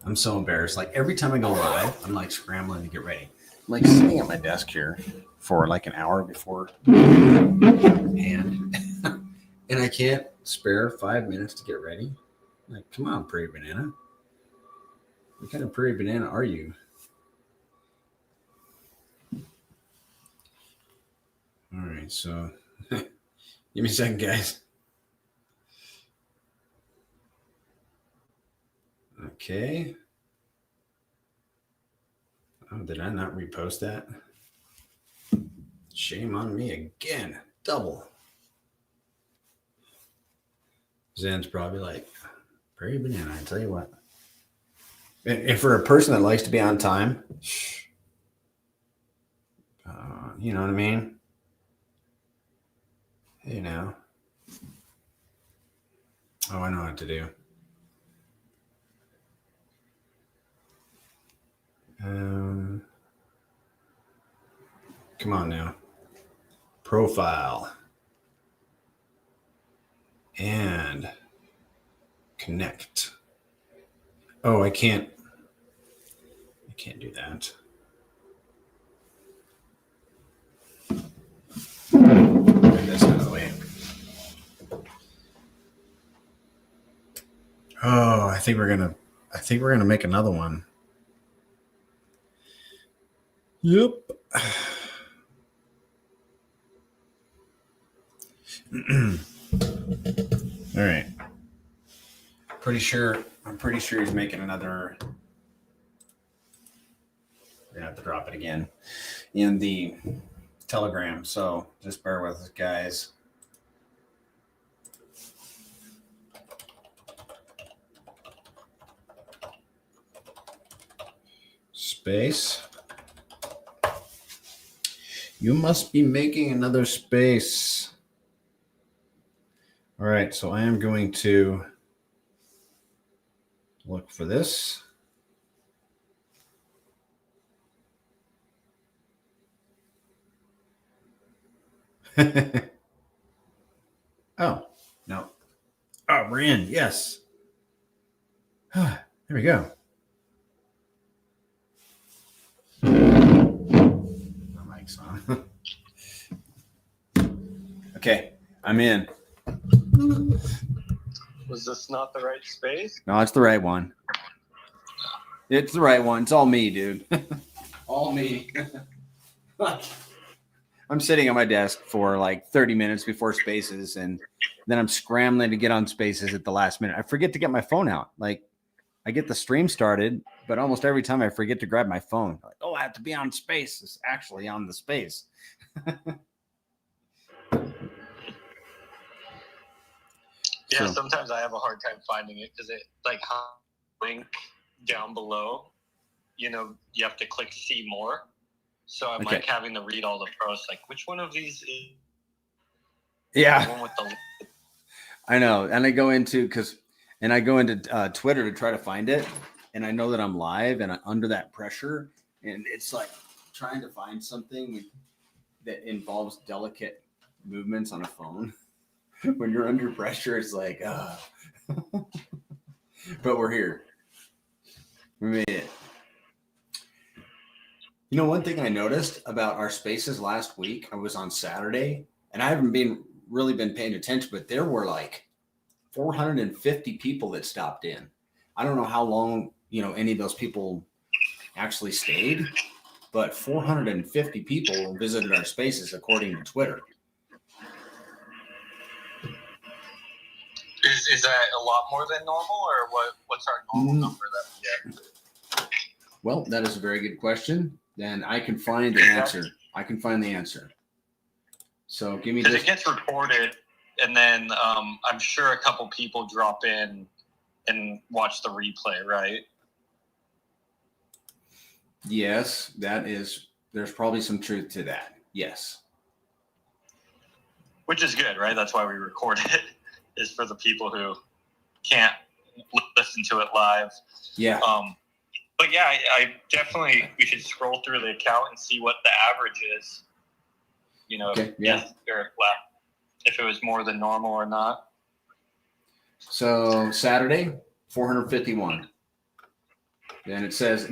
I'm so embarrassed. Like every time I go live, I'm like scrambling to get ready. I'm like sitting at my desk here for like an hour before, and and I can't spare 5 minutes to get ready. Like, come on, Prairie Banana. What kind of Prairie Banana are you? All right, so give me a second, guys. Okay. Oh, did I not repost that? Shame on me again. Double. Zen's probably like, Prairie Banana, I tell you what. And for a person that likes to be on time, you know what I mean? You know. Oh, I know what to do. Come on now. Profile. And connect. Oh, I can't do that. Get this out of the way. Oh, I think we're gonna make another one. Yep. All right. I'm pretty sure he's making another. We're gonna have to drop it again in the Telegram. So just bear with us, guys. Space. You must be making another space. All right, so I am going to look for this. Oh, no. Oh, we're in. Yes. There we go. My mic's on. Okay, I'm in. Was this not the right space? No, it's the right one. It's the right one. It's all me, dude. All me. I'm sitting at my desk for like 30 minutes before Spaces, and then I'm scrambling to get on Spaces at the last minute. I forget to get my phone out. Like, I get the stream started, but almost every time I forget to grab my phone. Like, oh, I have to be on Space. It's actually on the space. Yeah, so sometimes I have a hard time finding it because it like link down below, you know, you have to click see more. So I'm like having to read all the posts, like which one of these is the one with the I know. And I go into Twitter to try to find it. And I know that I'm live and I'm under that pressure. And it's like trying to find something that involves delicate movements on a phone. When you're under pressure, it's like, but we're here. We made it. You know, one thing I noticed about our spaces last week, I was on Saturday, and I haven't really been paying attention, but there were like 450 people that stopped in. I don't know how long, you know, any of those people actually stayed, but 450 people visited our spaces according to Twitter. Is that a lot more than normal, or what's our normal number that we get? Well, that is a very good question. Then I can find the answer. So give me this. Because it gets reported, and then I'm sure a couple people drop in and watch the replay, right? Yes, there's probably some truth to that. Yes. Which is good, right? That's why we record it, is for the people who can't listen to it live. Yeah. But yeah, I definitely, we should scroll through the account and see what the average is. You know, okay, yeah. If it was more than normal or not. So Saturday, 451. And it says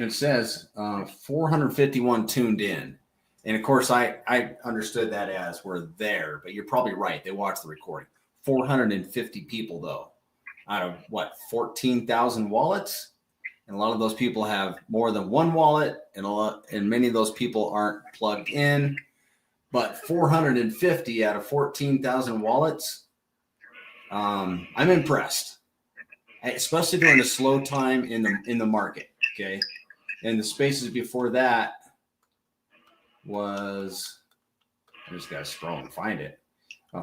451 tuned in. And of course, I understood that as we're there, but you're probably right. They watched the recording. 450 people, though, out of what, 14,000 wallets? And a lot of those people have more than one wallet, and many of those people aren't plugged in. But 450 out of 14,000 wallets, I'm impressed, especially during a slow time in the market. Okay, and the spaces before that was, I just got to scroll and find it.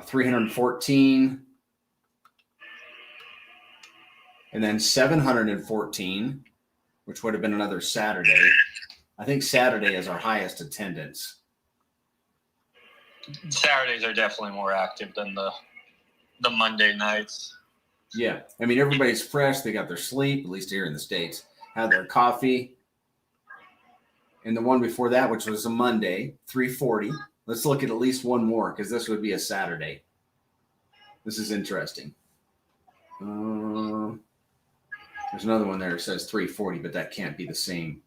314, and then 714, which would have been another Saturday. I think Saturday is our highest attendance. Saturdays are definitely more active than the Monday nights. Yeah. I mean, everybody's fresh. They got their sleep, at least here in the States, had their coffee. And the one before that, which was a Monday, 340. Let's look at least one more, because this would be a Saturday. This is interesting. There's another one there that says 340, but that can't be the same.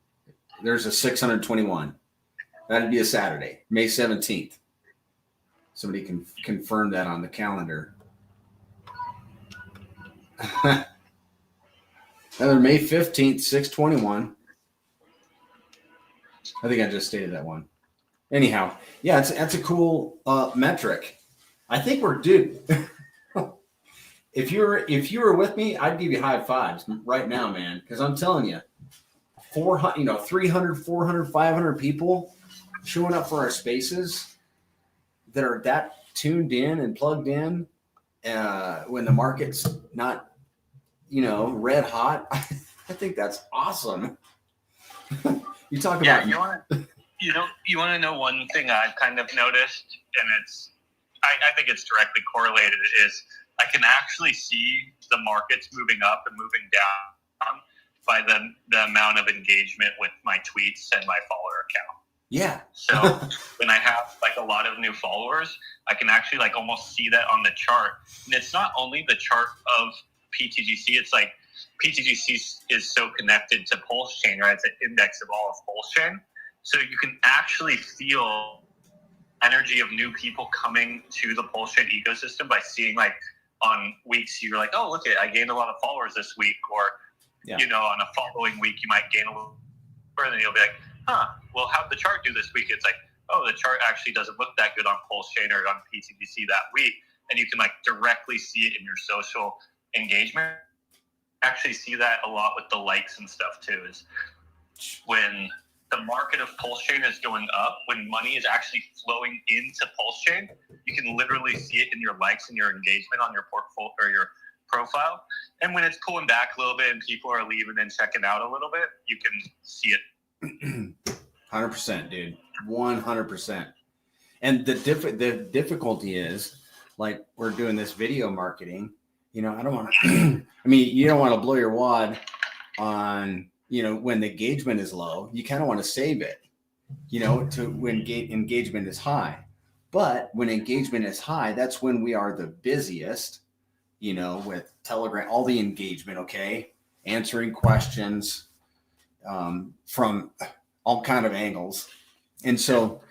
There's a 621. That'd be a Saturday, May 17th. Somebody can confirm that on the calendar. Another May 15th, 621. I think I just stated that one. Anyhow, yeah, that's a cool metric. I think we're due. If you were with me, I'd give you high fives right now, man, because I'm telling you, 400, 300, 400, 500 people showing up for our spaces that are that tuned in and plugged in when the market's not, red hot. I think that's awesome. You talk about you want to know one thing I've kind of noticed, and I think it's directly correlated, is I can actually see the markets moving up and moving down by the amount of engagement with my tweets and my follower account. Yeah. So when I have like a lot of new followers, I can actually like almost see that on the chart. And it's not only the chart of pTGC, it's like pTGC is so connected to PulseChain, right? It's an index of all of PulseChain. So you can actually feel energy of new people coming to the PulseChain ecosystem by seeing like on weeks you're like, oh, look I gained a lot of followers this week, or on a following week you might gain a little more, and then you'll be like, well, how'd the chart do this week? It's like, oh, the chart actually doesn't look that good on PulseChain or on pTGC that week, and you can like directly see it in your social engagement. Actually see that a lot with the likes and stuff too, is when the market of PulseChain is going up, when money is actually flowing into PulseChain, you can literally see it in your likes and your engagement on your portfolio or your profile. And when it's pulling back a little bit and people are leaving and checking out a little bit, you can see it. 100%, dude. 100%. And the difficulty is, like, we're doing this video marketing. I don't want to. I mean, you don't want to blow your wad on. When the engagement is low, you kind of want to save it, to when engagement is high. But when engagement is high, that's when we are the busiest, with Telegram, all the engagement, okay, answering questions from all kind of angles. And so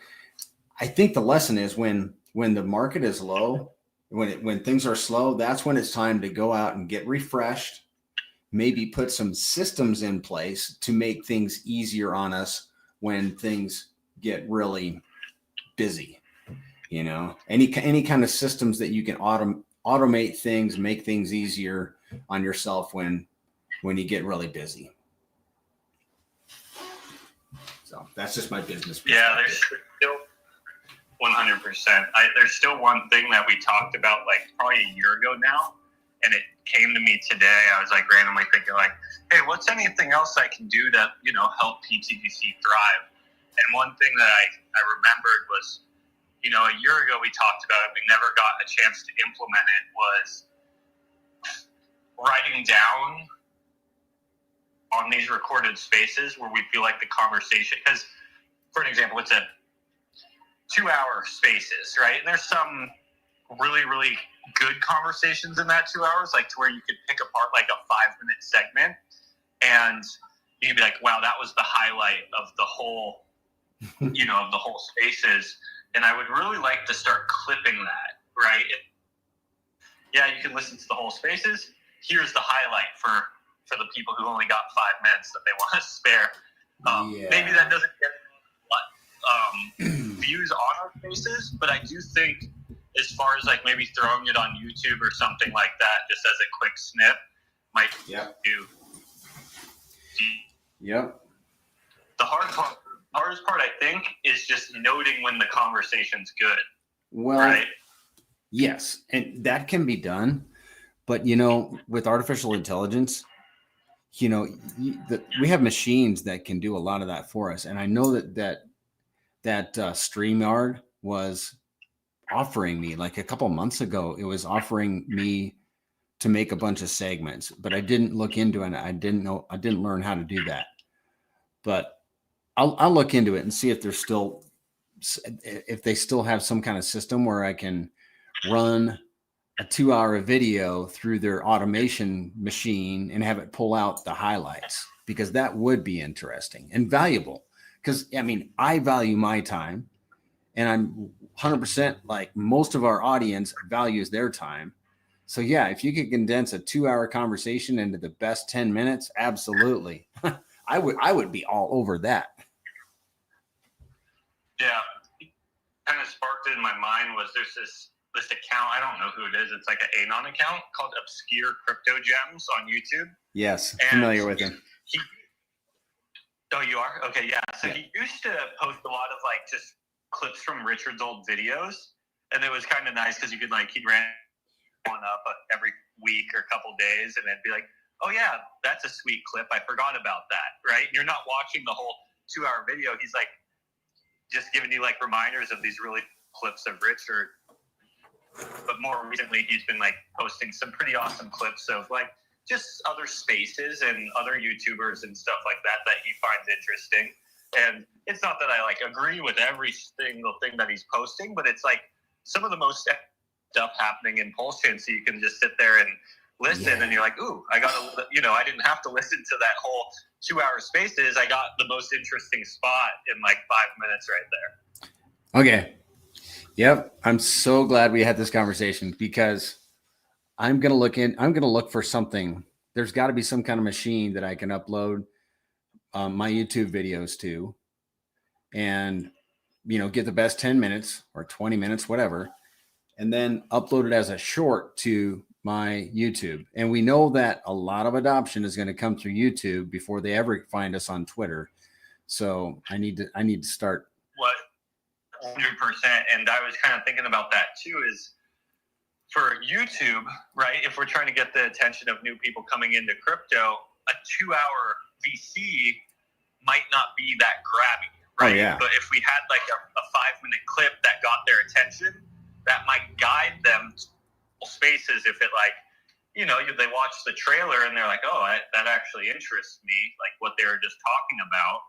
I think the lesson is when the market is low, when things are slow, that's when it's time to go out and get refreshed. Maybe put some systems in place to make things easier on us when things get really busy. Any kind of systems that you can automate things, make things easier on yourself when you get really busy. So that's just my business perspective. Yeah, there's still 100%. There's still one thing that we talked about like probably a year ago now, and it came to me today. I was like randomly thinking like, hey, what's anything else I can do to, help pTGC thrive? And one thing that I remembered was, a year ago we talked about it, we never got a chance to implement it, was writing down on these recorded spaces where we feel like the conversation, because for an example, it's a 2-hour spaces, right? And there's some really, really good conversations in that 2 hours, like to where you could pick apart like a 5-minute segment and you'd be like, wow, that was the highlight of the whole, of the whole spaces. And I would really like to start clipping that, right? You can listen to the whole spaces. Here's the highlight for the people who only got 5 minutes that they want to spare. Maybe that doesn't get views on our spaces, but I do think as far as like maybe throwing it on YouTube or something like that, just as a quick snip, might do. Yep. The hardest part, I think, is just noting when the conversation's good. Well, right? Yes, and that can be done, but with artificial intelligence, we have machines that can do a lot of that for us. And I know that StreamYard was offering me, like a couple months ago, it was offering me to make a bunch of segments, but I didn't look into it. I didn't learn how to do that, but I'll look into it and see if they still have some kind of system where I can run a 2-hour video through their automation machine and have it pull out the highlights, because that would be interesting and valuable. Because I value my time, and I'm 100% like most of our audience values their time. So if you could condense a 2-hour conversation into the best 10 minutes, absolutely. I would be all over that. Yeah. Kind of sparked in my mind was there's this account, I don't know who it is. It's like an Anon account called Obscure Crypto Gems on YouTube. Yes, familiar with him. Oh, you are? Okay, yeah. So he used to post a lot of like just clips from Richard's old videos, and it was kind of nice because you could he'd ran one up every week or a couple days, and it'd be like, oh yeah, that's a sweet clip. I forgot about that, right? You're not watching the whole 2-hour video. He's like just giving you like reminders of these really clips of Richard. But more recently, he's been like posting some pretty awesome clips of like just other spaces and other YouTubers and stuff like that he finds interesting. And it's not that I like agree with every single thing that he's posting, but it's like some of the most stuff happening in PulseChain, so you can just sit there and listen, and you're like, ooh, I didn't have to listen to that whole 2-hour spaces. I got the most interesting spot in like 5 minutes right there. Okay. Yep. I'm so glad we had this conversation, because I'm going to look for something. There's got to be some kind of machine that I can upload my YouTube videos to, and, get the best 10 minutes or 20 minutes, whatever, and then upload it as a short to my YouTube. And we know that a lot of adoption is going to come through YouTube before they ever find us on Twitter. So I need to start. 100%. And I was kind of thinking about that too, is for YouTube, right? If we're trying to get the attention of new people coming into crypto, a 2-hour VC might not be that grabby, right? Oh, yeah. But if we had like a 5-minute clip that got their attention, that might guide them to spaces. If it they watch the trailer and they're like, oh, that actually interests me, like what they were just talking about.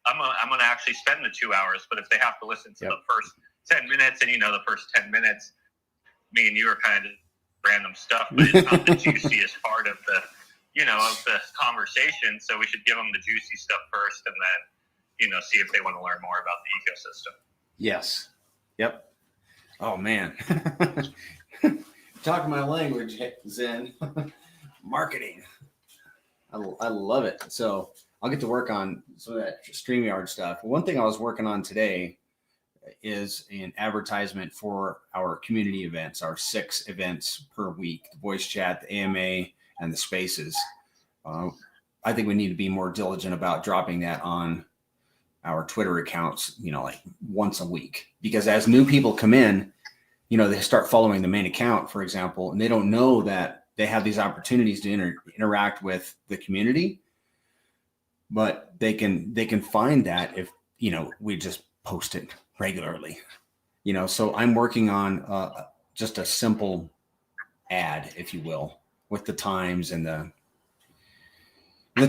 I'm gonna actually spend the 2 hours, but if they have to listen to the first 10 minutes, and the first 10 minutes, me and you are kind of random stuff, but it's not the juiciest part of the of the conversation. So we should give them the juicy stuff first, and then see if they want to learn more about the ecosystem. Yes. Yep. Oh man, talking my language, Zen. Marketing. I love it. So I'll get to work on some of that StreamYard stuff. One thing I was working on today is an advertisement for our community events, our 6 events per week: the voice chat, the AMA, and the spaces. I think we need to be more diligent about dropping that on our Twitter accounts, like once a week, because as new people come in, they start following the main account, for example, and they don't know that they have these opportunities to interact with the community, but they can find that if, we just post it regularly, so I'm working on just a simple ad, if you will, with the times and the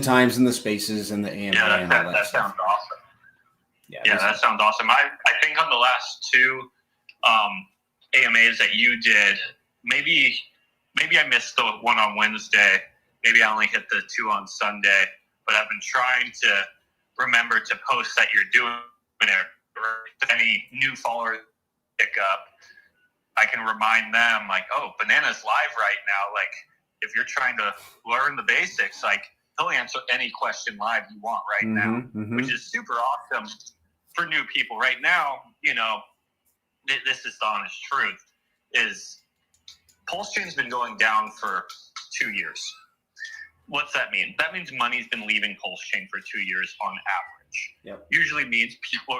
times and the spaces and the AMA. Yeah, and all that sounds awesome. Yeah, that sounds awesome. I think on the last 2 AMAs that you did, maybe I missed the one on Wednesday. Maybe I only hit the 2 on Sunday. but I've been trying to remember to post that you're doing it, or if any new followers pick up, I can remind them like, oh, Banana's live right now. Like, if you're trying to learn the basics, like, he'll answer any question live you want right now, which is super awesome for new people. Right now, you know, this is the honest truth, is PulseChain's been going down for 2 years. What's that mean? That means money's been leaving PulseChain for 2 years on average. Yep. Usually means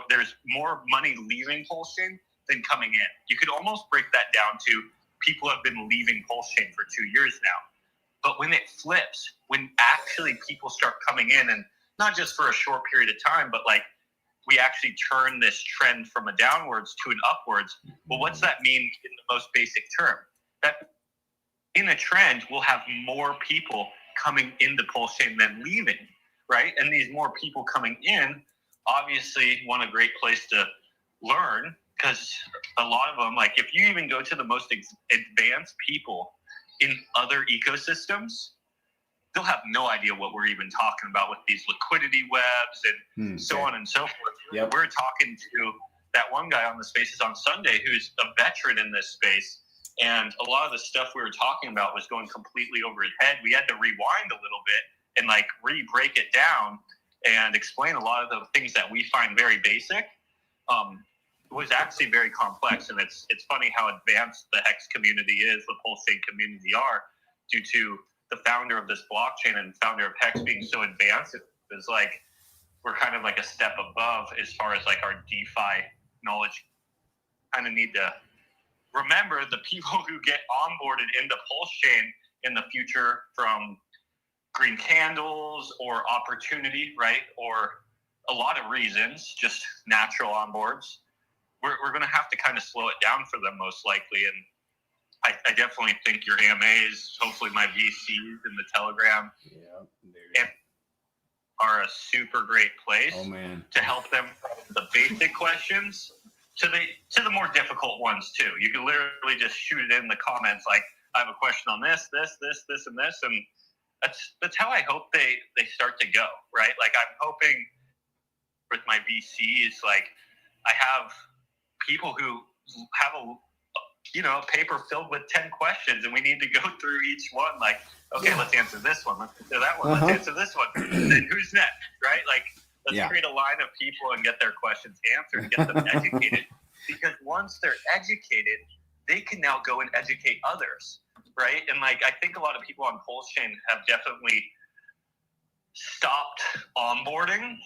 there's more money leaving PulseChain than coming in. You could almost break that down to people have been leaving PulseChain for 2 years now. But when it flips, when actually people start coming in, and not just for a short period of time, but like we actually turn this trend from a downwards to an upwards, well, what's that mean in the most basic term? That in a trend, we'll have more people coming into PulseChain than leaving, right? And these more people coming in, obviously, want a great place to learn, because a lot of them, like if you even go to the most advanced people in other ecosystems, they'll have no idea what we're even talking about with these liquidity webs and so on and so forth. Yep. We're talking to that one guy on the Spaces on Sunday who's a veteran in this space, and a lot of the stuff we were talking about was going completely over his head. We had to rewind a little bit and like re-break it down and explain a lot of the things that we find very basic. Was actually very complex, and it's funny how advanced the Hex community is, the PulseChain community are, due to the founder of this blockchain and founder of Hex being so advanced. It was like we're kind of like a step above as far as like our DeFi knowledge. Kind of need to remember the people who get onboarded into PulseChain in the future from green candles or opportunity, right? Or a lot of reasons, just natural onboards. We're going to have to kind of slow it down for them most likely. And I definitely think your AMAs, hopefully my VCs in the Telegram, are a super great place to help them from the basic questions to the more difficult ones too. You can literally just shoot it in the comments like, I have a question on this, and this. And that's how I hope they start to go, right? Like I'm hoping with my VCs, like I have people who have a paper filled with 10 questions, and we need to go through each one. Like, okay, let's answer this one. Let's answer that one. Let's answer this one. And then who's next, right? Like, let's create a line of people and get their questions answered, get them educated. Because once they're educated, they can now go and educate others, right? And like, I think a lot of people on PulseChain have definitely stopped onboarding.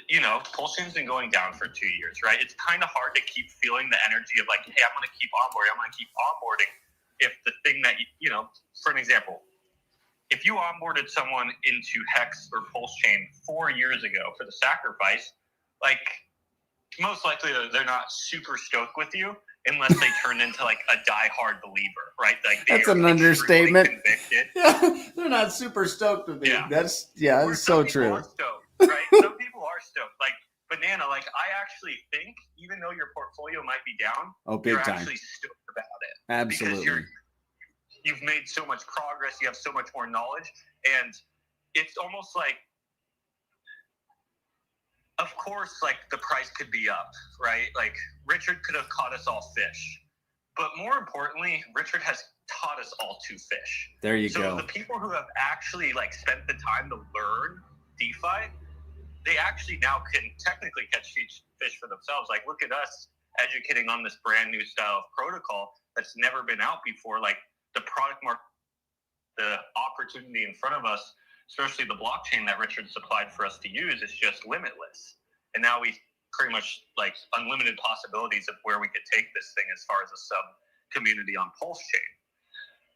You know, PulseChain's been going down for 2 years, right? It's kind of hard to keep feeling the energy of like, hey, I'm going to keep onboarding. If the thing that, for an example, if you onboarded someone into Hex or PulseChain 4 years ago for the sacrifice, like most likely they're not super stoked with you unless they turn into like a diehard believer, right? Like that's an understatement. Yeah, they're not super stoked with you. That's so true. Right? Some people are stoked. Like Banana, like I actually think even though your portfolio might be down, you're actually stoked about it. Absolutely. Because you've made so much progress, you have so much more knowledge, and it's almost like, of course, like the price could be up, right? Like Richard could have caught us all fish. But more importantly, Richard has taught us all to fish. There you go. So the people who have actually like spent the time to learn DeFi, they actually now can technically catch fish for themselves. Like, look at us educating on this brand new style of protocol that's never been out before. Like, the product market, the opportunity in front of us, especially the blockchain that Richard supplied for us to use, is just limitless. And now we pretty much like unlimited possibilities of where we could take this thing as far as a sub community on PulseChain.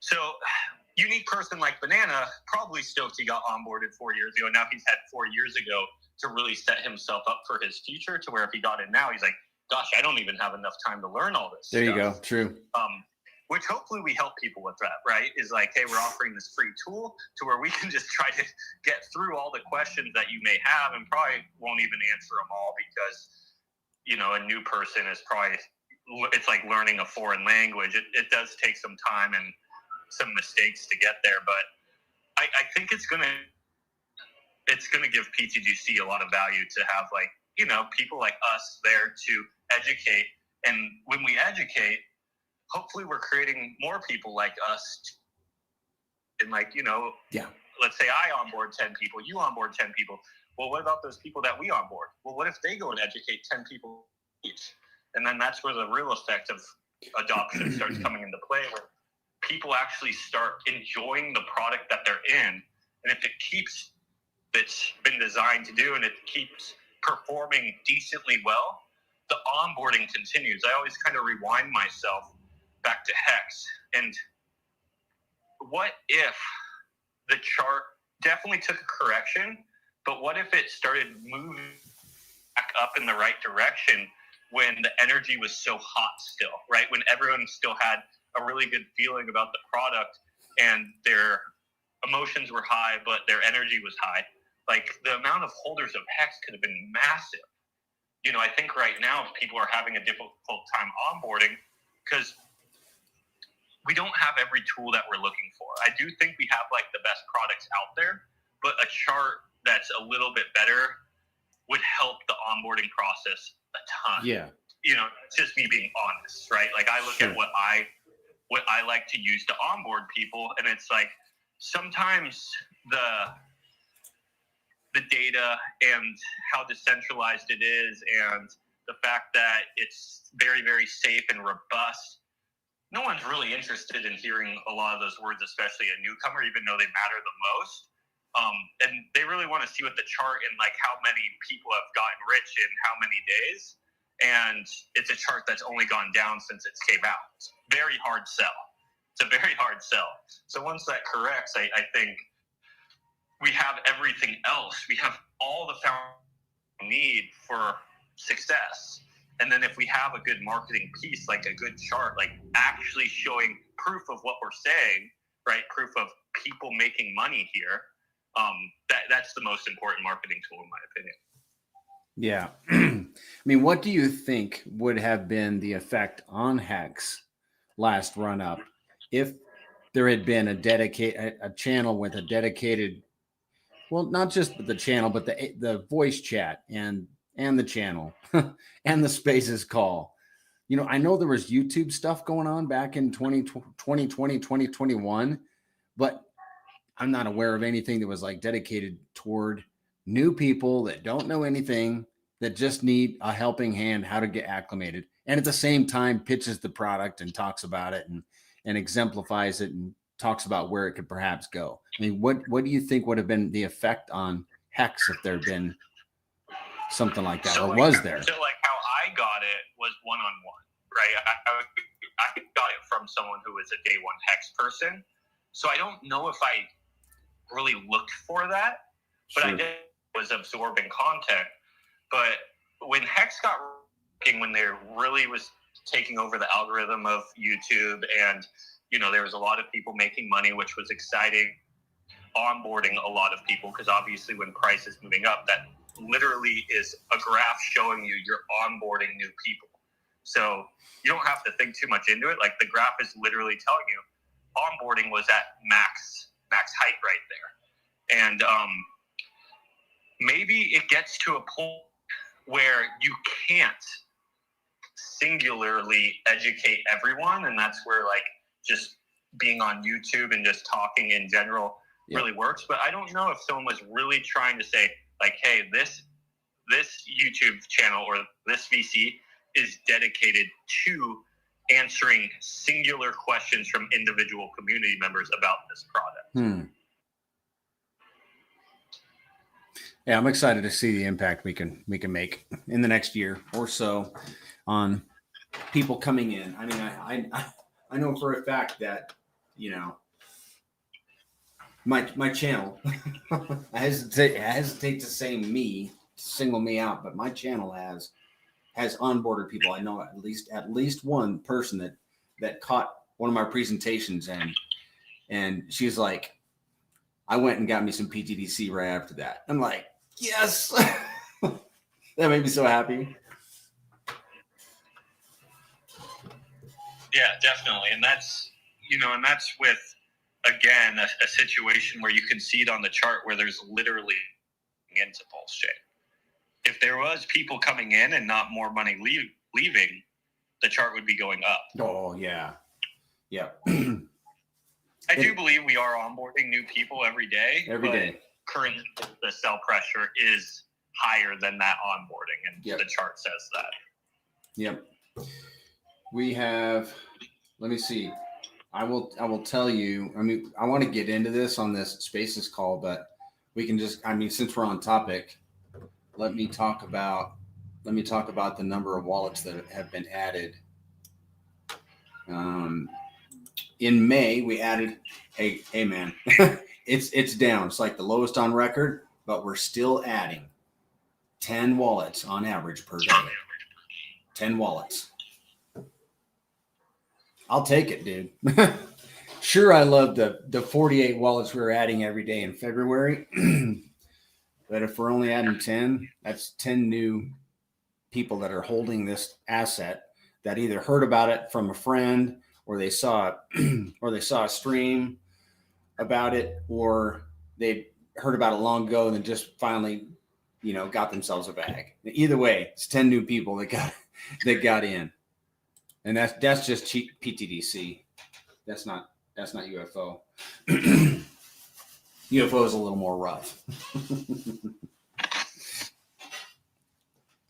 So, unique person like Banana, probably stoked he got onboarded 4 years ago. Now he's had 4 years ago to really set himself up for his future, to where if he got in now, he's like, gosh, I don't even have enough time to learn all this stuff. You go. True. Which hopefully we help people with that, right? Is like, hey, we're offering this free tool to where we can just try to get through all the questions that you may have, and probably won't even answer them all because, a new person is probably, it's like learning a foreign language. It does take some time and some mistakes to get there, but I think it's going to it's going to give pTGC a lot of value to have like, people like us there to educate. And when we educate, hopefully we're creating more people like us. And like, let's say I onboard 10 people, you onboard 10 people. Well, what about those people that we onboard? Well, what if they go and educate 10 people each? And then that's where the real effect of adoption starts coming into play, where people actually start enjoying the product that they're in. And if it keeps, it's been designed to do, and it keeps performing decently well, the onboarding continues. I always kind of rewind myself back to Hex. And what if the chart definitely took a correction, but what if it started moving back up in the right direction when the energy was so hot still, right? When everyone still had a really good feeling about the product and their emotions were high, but their energy was high. Like, the amount of holders of Hex could have been massive. I think right now people are having a difficult time onboarding because we don't have every tool that we're looking for. I do think we have like the best products out there, but a chart that's a little bit better would help the onboarding process a ton. Yeah. It's just me being honest, right? Like, I look at what I like to use to onboard people, and it's like sometimes the data and how decentralized it is, and the fact that it's very, very safe and robust, no one's really interested in hearing a lot of those words, especially a newcomer, even though they matter the most. And they really want to see what the chart and like how many people have gotten rich in how many days. And it's a chart that's only gone down since it came out. It's a very hard sell. It's a very hard sell. So once that corrects, I think we have everything else. We have all the foundation we need for success. And then if we have a good marketing piece, like a good chart, like actually showing proof of what we're saying, right? Proof of people making money here. That's the most important marketing tool, in my opinion. Yeah. I mean, what do you think would have been the effect on Hex last run up if there had been a channel with a dedicated, well, not just the channel, but the voice chat and the channel and the Spaces call? I know there was YouTube stuff going on back in 2020, 2021, but I'm not aware of anything that was like dedicated toward new people that don't know anything, that just need a helping hand, how to get acclimated. And at the same time, pitches the product and talks about it and exemplifies it and talks about where it could perhaps go. I mean, what do you think would have been the effect on Hex if there had been something like that, or was there? So like how I got it was one-on-one, right? I got it from someone who was a day one Hex person. So I don't know if I really looked for that, but I did was absorbing content. But when Hex got working, when there really was taking over the algorithm of YouTube, and there was a lot of people making money, which was exciting, onboarding a lot of people, because obviously when price is moving up, that literally is a graph showing you're onboarding new people. So you don't have to think too much into it. Like, the graph is literally telling you onboarding was at max height right there. And maybe it gets to a point where you can't singularly educate everyone, and that's where like just being on YouTube and just talking in general really works. But I don't know if someone was really trying to say like, hey, this YouTube channel or this VC is dedicated to answering singular questions from individual community members about this product. Yeah, I'm excited to see the impact we can make in the next year or so on people coming in. I mean, I know for a fact that my channel, I hesitate to say single me out, but my channel has onboarded people. I know at least one person that caught one of my presentations, and she's like, I went and got me some pTGC right after that. I'm like, yes. That made me so happy. Yeah, definitely. And that's with, again, a situation where you can see it on the chart where there's literally into PulseChain. If there was people coming in and not more money leaving, the chart would be going up. Oh, yeah. Yeah. I do believe we are onboarding new people every day. Every day. Currently, the sell pressure is higher than that onboarding, and the chart says that. Yep. We have, let me see. I will tell you, I mean, I want to get into this on this Spaces call, but we can just, I mean, since we're on topic, let me talk about the number of wallets that have been added. In May, we added, hey man, it's down. It's like the lowest on record, but we're still adding 10 wallets on average per day. 10 wallets. I'll take it, dude. Sure, I love the 48 wallets we were adding every day in February. But if we're only adding 10, that's 10 new people that are holding this asset that either heard about it from a friend, or they saw it, or they saw a stream about it, or they heard about it long ago and then just finally, got themselves a bag. Either way, it's 10 new people that got in, and that's just cheap pTGC. That's not UFO. UFO is a little more rough.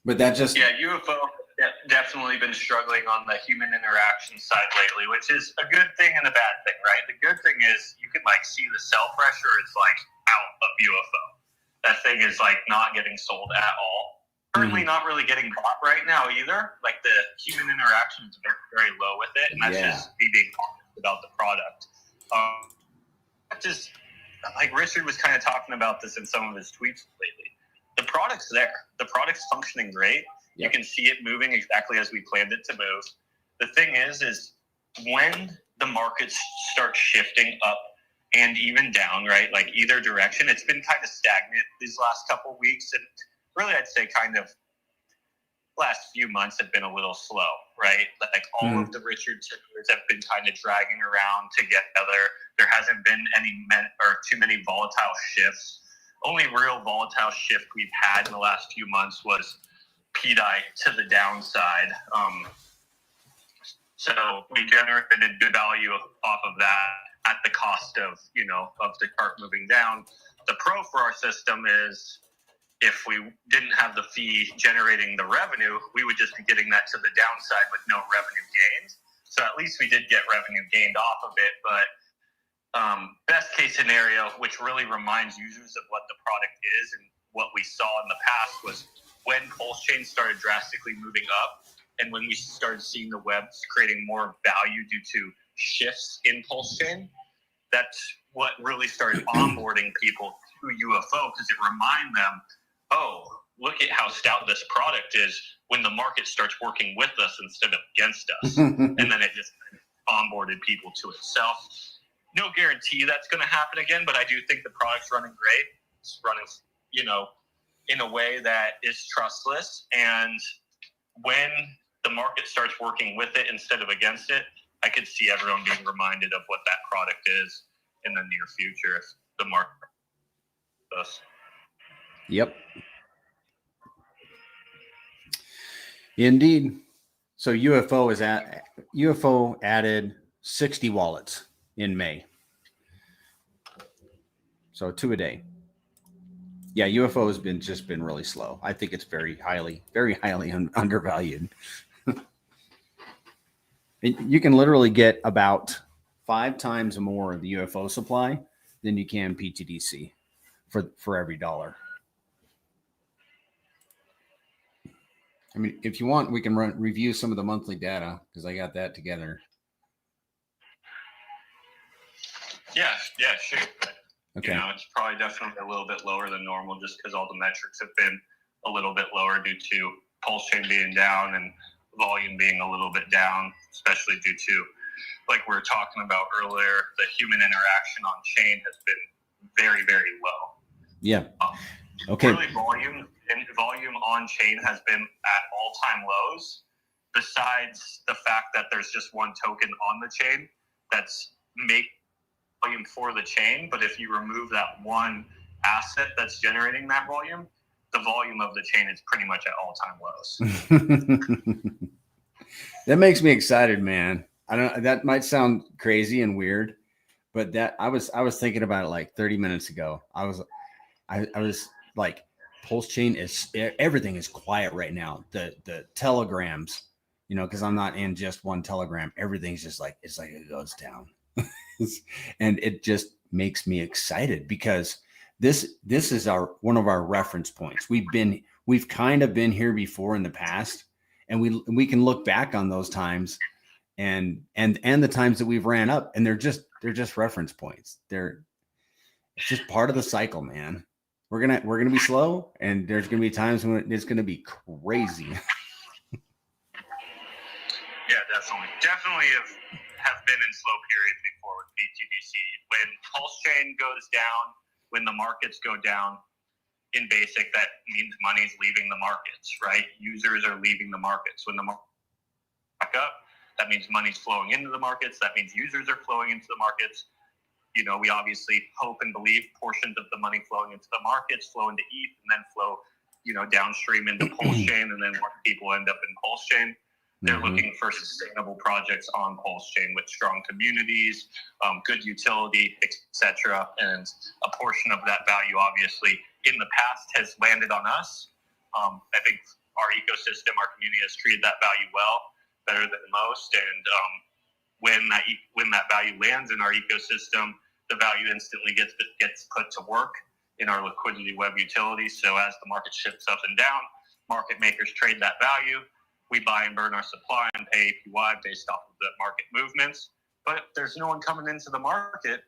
But that just... Yeah, UFO definitely been struggling on the human interaction side lately, which is a good thing and a bad thing, right? The good thing is you can see the sell pressure is out of UFO. That thing is not getting sold at all. Currently not really getting bought right now either. The human interaction is very, very low with it, and that's just me being honest about the product. Just Richard was kind of talking about this in some of his tweets lately. The product's there. The product's functioning great. Yep. You can see it moving exactly as we planned it to move. The thing is when the markets start shifting up and even down, right? Either direction, it's been kind of stagnant these last couple of weeks. And really, I'd say kind of last few months have been a little slow, right? All of the Richard tickers have been kind of dragging around together. There hasn't been too many volatile shifts. Only real volatile shift we've had in the last few months was PDI to the downside. So we generated good value off of that at the cost of the chart moving down. The pro for our system is if we didn't have the fee generating the revenue, we would just be getting that to the downside with no revenue gained. So at least we did get revenue gained off of it. But best case scenario, which really reminds users of what the product is and what we saw in the past, was when PulseChain started drastically moving up, and when we started seeing the webs creating more value due to shifts in PulseChain, that's what really started onboarding people to UFO, because it reminded them, oh, look at how stout this product is when the market starts working with us instead of against us. And then it just onboarded people to itself. No guarantee that's going to happen again, but I do think the product's running great. It's running, in a way that is trustless. And when the market starts working with it instead of against it, I could see everyone being reminded of what that product is in the near future if the market does. Yep. Indeed. So UFO added 60 wallets in May. So 2 a day. Yeah, UFO has been really slow. I think it's very highly undervalued. You can literally get about 5 times more of the UFO supply than you can pTGC for every dollar. I mean, if you want, we can review some of the monthly data because I got that together. Yeah, sure. Okay. It's probably definitely a little bit lower than normal just because all the metrics have been a little bit lower due to PulseChain being down and volume being a little bit down, especially due to, like we were talking about earlier, the human interaction on chain has been very, very low. Yeah. Okay. Really, volume on chain has been at all-time lows, besides the fact that there's just one token on the chain that's make volume for the chain. But if you remove that one asset that's generating that volume, the volume of the chain is pretty much at all-time lows. That makes me excited, man. I don't. That might sound crazy and weird, but that I was thinking about it like 30 minutes ago. I was like, PulseChain is, everything is quiet right now. The telegrams, because I'm not in just one telegram. Everything's just like, it's like it goes down, and it just makes me excited because this is one of our reference points. We've kind of been here before in the past, and we can look back on those times and the times that we've ran up, and they're just reference points. It's just part of the cycle, man. We're gonna be slow, and there's gonna be times when it's gonna be crazy. Yeah, definitely have been in slow periods before with pTGC. When PulseChain goes down, when the markets go down, in basic, that means money's leaving the markets, right? Users are leaving the markets. When the market back up, that means money's flowing into the markets. That means users are flowing into the markets. We obviously hope and believe portions of the money flowing into the markets flow into ETH and then flow, downstream into PulseChain, and then more people end up in PulseChain. They're looking for sustainable projects on PulseChain with strong communities, good utility, etc. And a portion of that value, obviously, in the past has landed on us. I think our ecosystem, our community has treated that value well, better than most. And when that value lands in our ecosystem, the value instantly gets put to work in our liquidity web utility. So as the market shifts up and down, market makers trade that value. We buy and burn our supply and pay APY based off of the market movements. But if there's no one coming into the market,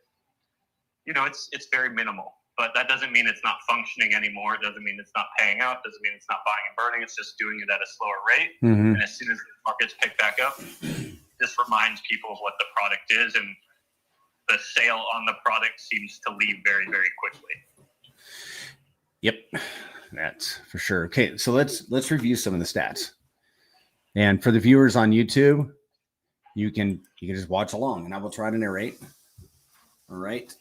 it's very minimal. But that doesn't mean it's not functioning anymore. It doesn't mean it's not paying out. It doesn't mean it's not buying and burning. It's just doing it at a slower rate. And as soon as the markets pick back up, this reminds people of what the product is, and the sale on the product seems to leave very, very quickly. Yep, that's for sure. Okay, so let's review some of the stats. And for the viewers on YouTube, you can just watch along, and I will try to narrate. All right.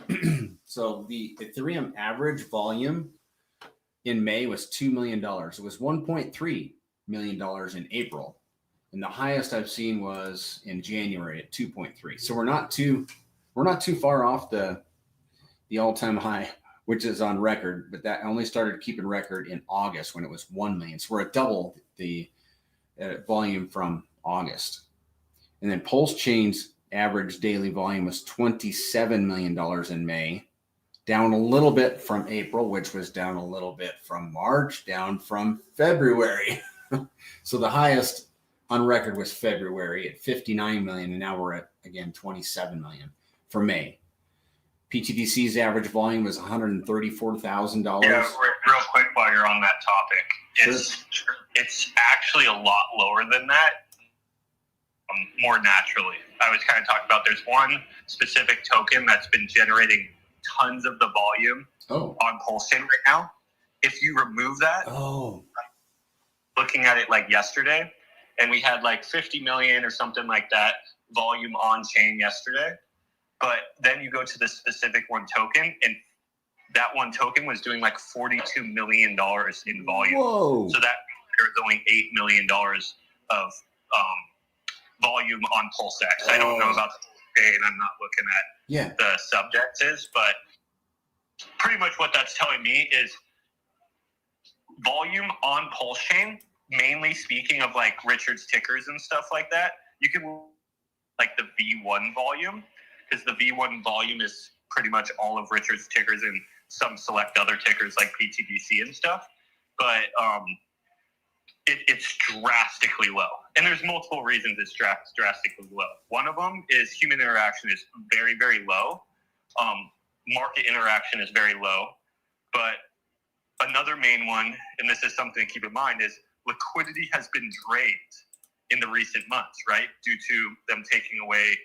So the Ethereum average volume in May was $2 million. It was $1.3 million in April. And the highest I've seen was in January at 2.3. So we're not too far off the all-time high, which is on record, but that only started keeping record in August when it was 1 million. So we're at double the volume from August. And then PulseChain's average daily volume was $27 million in May, down a little bit from April, which was down a little bit from March, down from February. So the highest on record was February at 59 million, and now we're at, again, 27 million for May. pTGC's average volume was $134,000. Yeah, real quick while you're on that topic, it's actually a lot lower than that, more naturally. I was kind of talking about there's one specific token that's been generating tons of the volume on PulseChain right now. If you remove that, looking at it like yesterday, and we had like 50 million or something like that volume on chain yesterday. But then you go to the specific one token, and that one token was doing like $42 million in volume. Whoa. So that there's only $8 million of volume on PulseX. I don't know about the chain. I'm not looking at the subjects, but pretty much what that's telling me is volume on PulseChain, mainly speaking of like Richard's tickers and stuff like that. You can like the V1 volume, because the V1 volume is pretty much all of Richard's tickers and some select other tickers like pTGC and stuff. But it's drastically low. And there's multiple reasons it's drastically low. One of them is human interaction is very, very low. Market interaction is very low. But another main one, and this is something to keep in mind, is liquidity has been drained in the recent months, right? Due to them taking away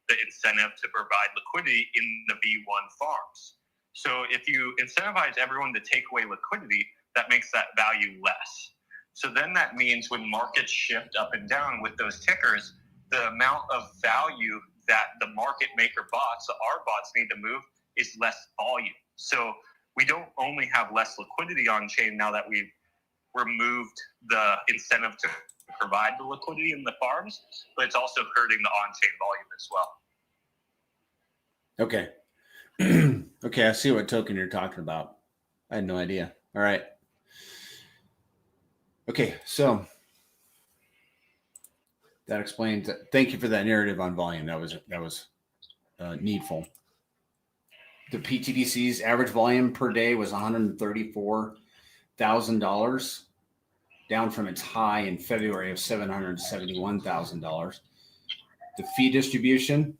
the incentive to provide liquidity in the V1 farms. So if you incentivize everyone to take away liquidity, that makes that value less. So then that means when markets shift up and down with those tickers, the amount of value that the market maker bots, our bots, need to move is less volume. So we don't only have less liquidity on chain now that we've removed the incentive to provide the liquidity in the farms, but it's also hurting the on-chain volume as well. Okay. Okay, I see what token you're talking about. I had no idea. All right. Okay, so that explains. Thank you for that narrative on volume. That was needful. The pTGC's average volume per day was $134,000, down from its high in February of $771,000. The fee distribution,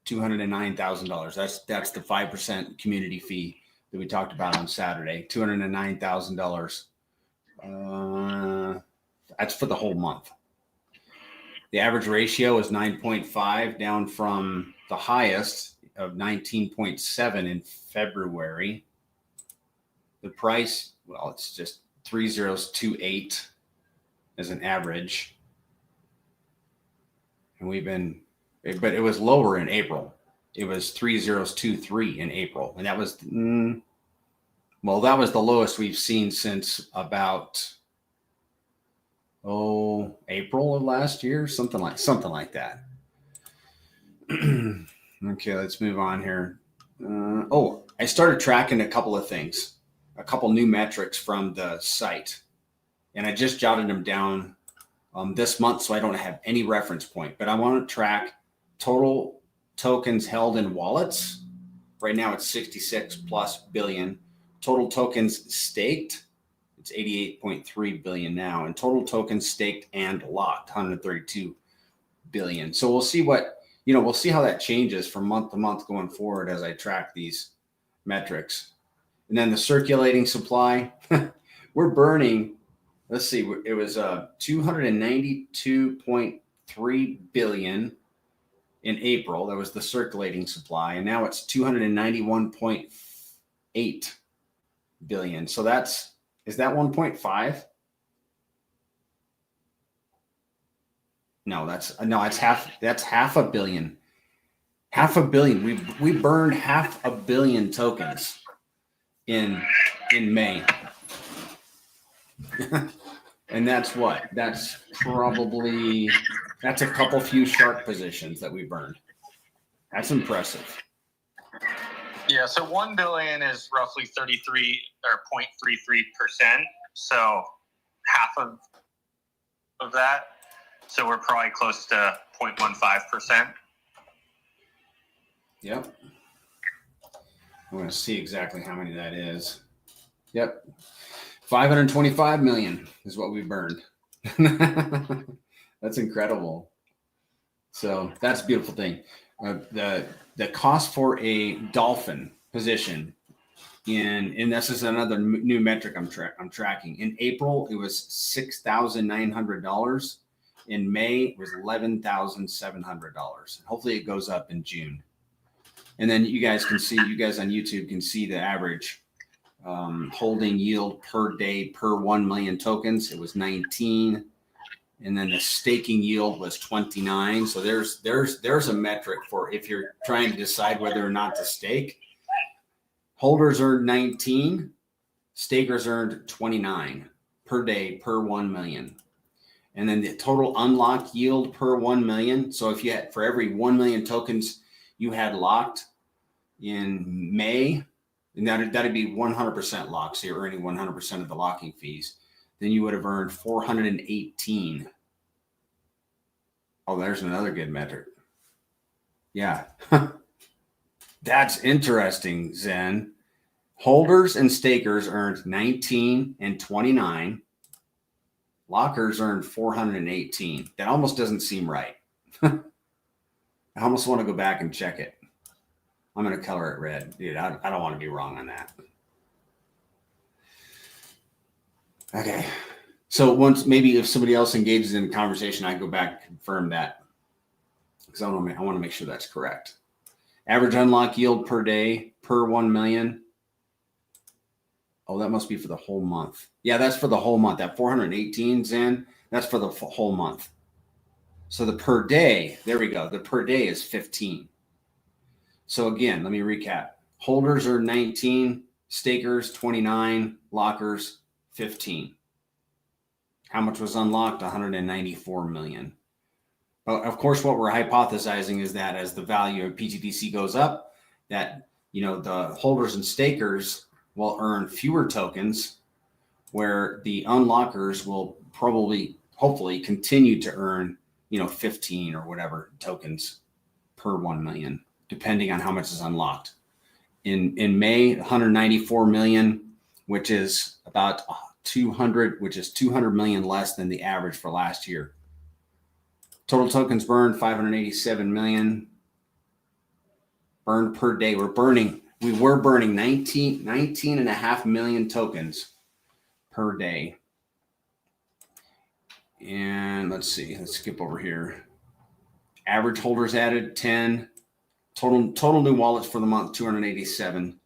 $209,000. That's the 5% community fee that we talked about on Saturday. $209,000. That's for the whole month. The average ratio is 9.5, down from the highest of 19.7 in February. The price, well, it's just 3028 as an average. And but it was lower in April. It was 3023 in April. And that was, that was the lowest we've seen since about, April of last year, something like that. Okay, let's move on here. I started tracking a couple of things, a couple new metrics from the site, and I just jotted them down this month so I don't have any reference point, but I want to track total tokens held in wallets. Right now it's 66 plus billion. Total tokens staked, it's 88.3 billion now, and total tokens staked and locked, 132 billion. So we'll see we'll see how that changes from month to month going forward as I track these metrics. And then the circulating supply, we're burning, let's see, it was 292.3 billion in April. That was the circulating supply. And now it's 291.8 billion. So is that 1.5? No, it's half. That's half a billion. Half a billion. We burned half a billion tokens in May. And that's what? That's a couple few shark positions that we burned. That's impressive. Yeah, so 1 billion is roughly 33 or 0.33%. So half of that. So we're probably close to 0.15%. Yep. I'm going to see exactly how many that is. Yep. 525 million is what we burned. That's incredible. So that's a beautiful thing. The cost for a dolphin position and this is another new metric I'm tracking. In April, it was $6,900. In May, it was $11,700. Hopefully it goes up in June. And then you guys on YouTube can see the average holding yield per day per 1 million tokens. It was 19. And then the staking yield was 29. So there's a metric for if you're trying to decide whether or not to stake. Holders earned 19, stakers earned 29 per day per 1 million. And then the total unlocked yield per 1 million. So if you had for every 1 million tokens you had locked in May, and that'd be 100% locked. So you're earning 100% of the locking fees. Then you would have earned 418. Oh, there's another good metric. Yeah. That's interesting, Zen. Holders and stakers earned 19 and 29. Lockers earned 418. That almost doesn't seem right. I almost want to go back and check it. I'm going to color it red. Dude, I don't want to be wrong on that. Okay. So maybe if somebody else engages in the conversation, I go back and confirm that because I want to make sure that's correct. Average unlock yield per day per 1 million. Oh, that must be for the whole month. Yeah, that's for the whole month. That 418, Zen, that's for the whole month. So the per day, there we go. The per day is 15. So again, let me recap. Holders are 19, stakers 29, lockers 15. How much was unlocked? 194 million. But of course, what we're hypothesizing is that as the value of pTGC goes up, that the holders and stakers will earn fewer tokens, where the unlockers will hopefully continue to earn 15 or whatever tokens per 1 million, depending on how much is unlocked. In May, 194 million, which is about 200 million less than the average for last year. Total tokens burned, 587 million. Burned per day. We were burning 19.5 million tokens per day. And let's skip over here. Average holders added 10. Total new wallets for the month, 287.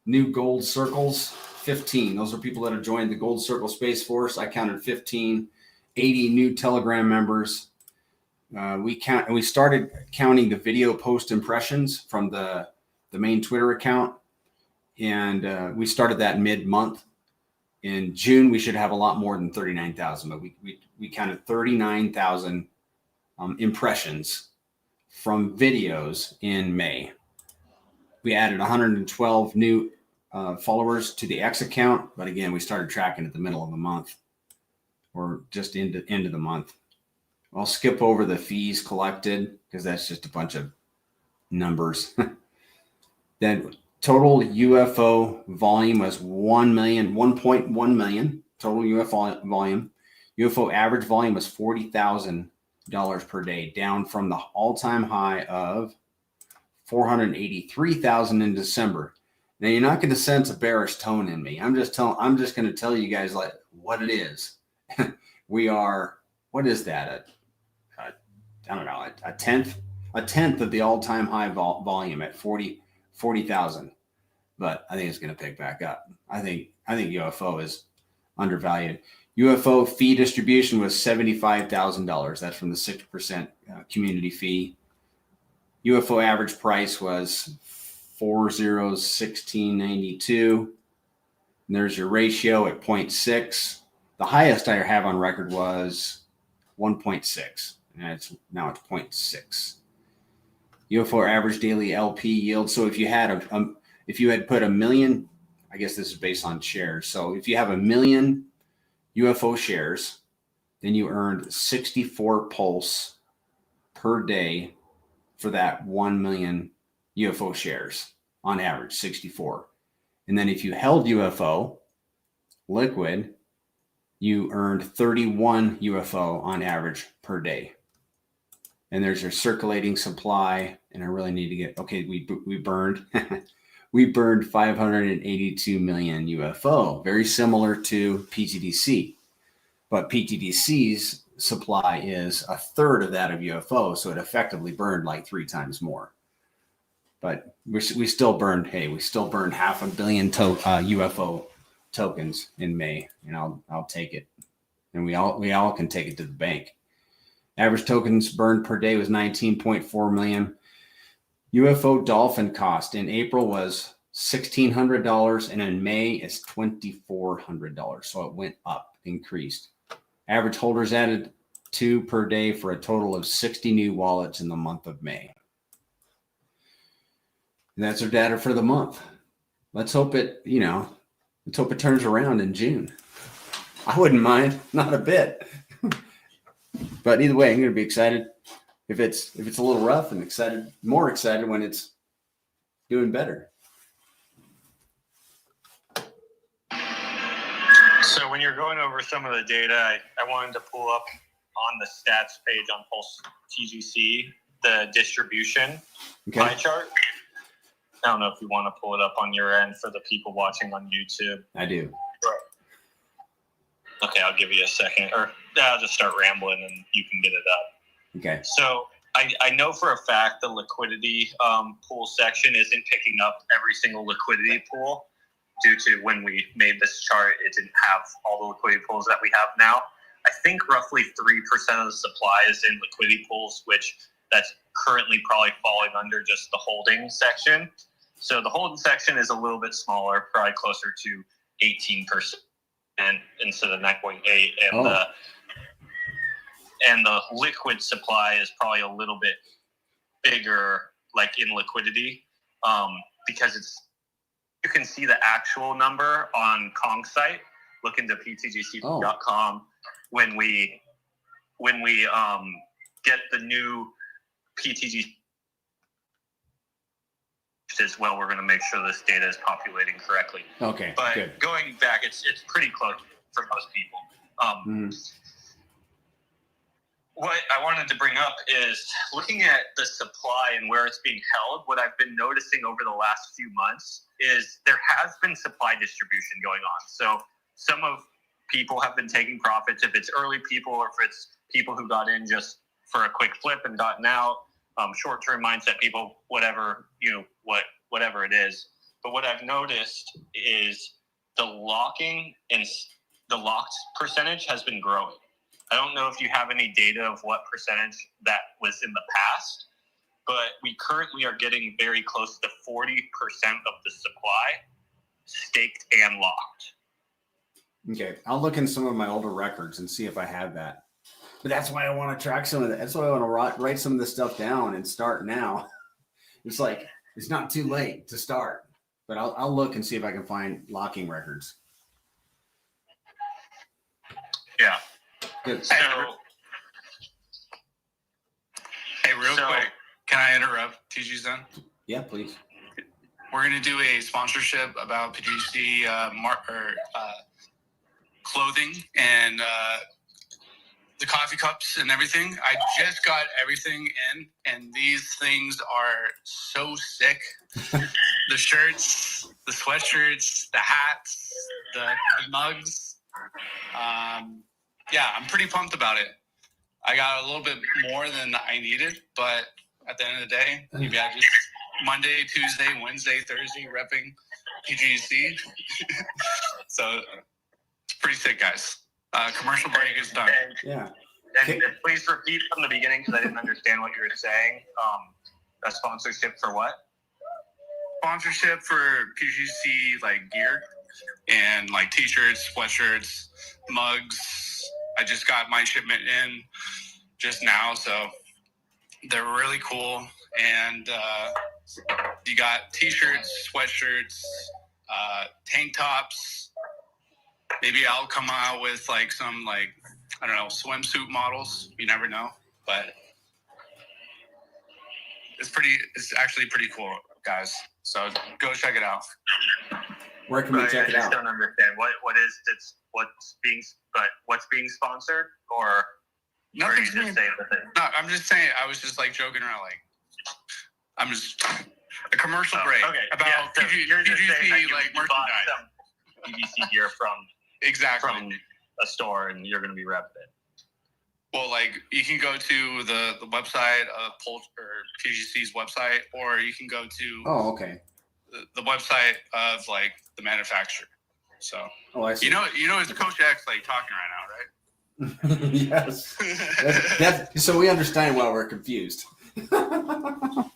New gold circles, 15. Those are people that have joined the Gold Circle Space Force. I counted 15. 80 new Telegram members. We started counting the video post impressions from the main Twitter account, and we started that mid-month. In June, we should have a lot more than 39,000, but we counted 39,000 impressions from videos in May. We added 112 new followers to the X account, but again, we started tracking at the middle of the month, or just end of the month. I'll skip over the fees collected because that's just a bunch of numbers. Then total UFO volume was 1.1 million total UFO volume. UFO average volume was $40,000 per day, down from the all-time high of 483,000 in December. Now you're not going to sense a bearish tone in me. I'm just going to tell you guys like what it is. We are, what is that? I don't know, a tenth of the all-time high volume at 40,000. But I think it's going to pick back up. I think UFO is undervalued. UFO fee distribution was $75,000. That's from the 6% community fee. UFO average price was $4,016.92. There's your ratio at 0.6. The highest I have on record was 1.6, and now it's 0.6. UFO average daily LP yield. So if you had put 1 million, I guess this is based on shares. So if you have 1 million UFO shares, then you earned 64 pulse per day for that 1 million UFO shares on average, 64. And then if you held UFO liquid, you earned 31 UFO on average per day. And there's your circulating supply. And I really need to get, okay, we burned, we burned 582 million UFO, very similar to pTGC. But pTGC's supply is a third of that of UFO. So it effectively burned like 3 times more. But we still burned, we still burned 500 million UFO tokens in May, and I'll take it. And we all can take it to the bank. Average tokens burned per day was 19.4 million. UFO dolphin cost in April was $1,600, and in May it's $2,400. So it went up, increased. Average holders added 2 per day for a total of 60 new wallets in the month of May. And that's our data for the month. Let's hope it turns around in June. I wouldn't mind, not a bit. But either way, I'm going to be excited if it's a little rough, and more excited when it's doing better. So when you're going over some of the data, I wanted to pull up on the stats page on PulseTGC the distribution pie chart. I don't know if you want to pull it up on your end for the people watching on YouTube. I do. Okay, I'll give you a second, or I'll just start rambling and you can get it up. Okay. So I know for a fact the liquidity pool section isn't picking up every single liquidity pool due to when we made this chart, it didn't have all the liquidity pools that we have now. I think roughly 3% of the supply is in liquidity pools, which that's currently probably falling under just the holding section. So the hold section is a little bit smaller, probably closer to 18% instead of 9.8, and the liquid supply is probably a little bit bigger, like in liquidity, because you can see the actual number on Kong's site. Look into ptgc.com when we get the new PTGC as well. We're going to make sure this data is populating correctly. Okay, but good. Going back, it's pretty close for most people. What I wanted to bring up is looking at the supply and where it's being held. What I've been noticing over the last few months is there has been supply distribution going on. So some of people have been taking profits, if it's early people or if it's people who got in just for a quick flip and gotten out, short-term mindset people, whatever it is. But what I've noticed is the locking and the locked percentage has been growing. I don't know if you have any data of what percentage that was in the past, but we currently are getting very close to 40% of the supply staked and locked. Okay, I'll look in some of my older records and see if I have that. But that's why I want to track some of that. That's why I want to write some of this stuff down and start now. It's like, it's not too late to start, but I'll look and see if I can find locking records. Yeah. Good. So, hey, real quick, can I interrupt TG's then? Yeah, please. We're going to do a sponsorship about PTGC clothing and the coffee cups and everything. I just got everything in, and these things are so sick. The shirts, the sweatshirts, the hats, the mugs. Yeah, I'm pretty pumped about it. I got a little bit more than I needed, but at the end of the day, maybe I just Monday, Tuesday, Wednesday, Thursday repping PGC. So it's pretty sick, guys. Commercial break is done. Yeah. And please repeat from the beginning because I didn't understand what you were saying. A sponsorship for what? Sponsorship for PGC like gear and like t-shirts, sweatshirts, mugs. I just got my shipment in just now, so they're really cool. And you got t-shirts, sweatshirts, tank tops. Maybe I'll come out with like some like, I don't know, swimsuit models. You never know, but it's actually pretty cool, guys. So go check it out. Where can we check it out? I just don't understand what's being sponsored, or Nothing's you just saying the thing? No, I'm just saying. I was just like joking around, like I'm just a commercial break about PGC like merchandise. PGC gear from a store, and you're going to be repping it. Well, like you can go to the website of PGC's website, or you can go to the website of like the manufacturer. So I see. You know, it's Coach X like talking right now, right? Yes. That's, so we understand why we're confused. Am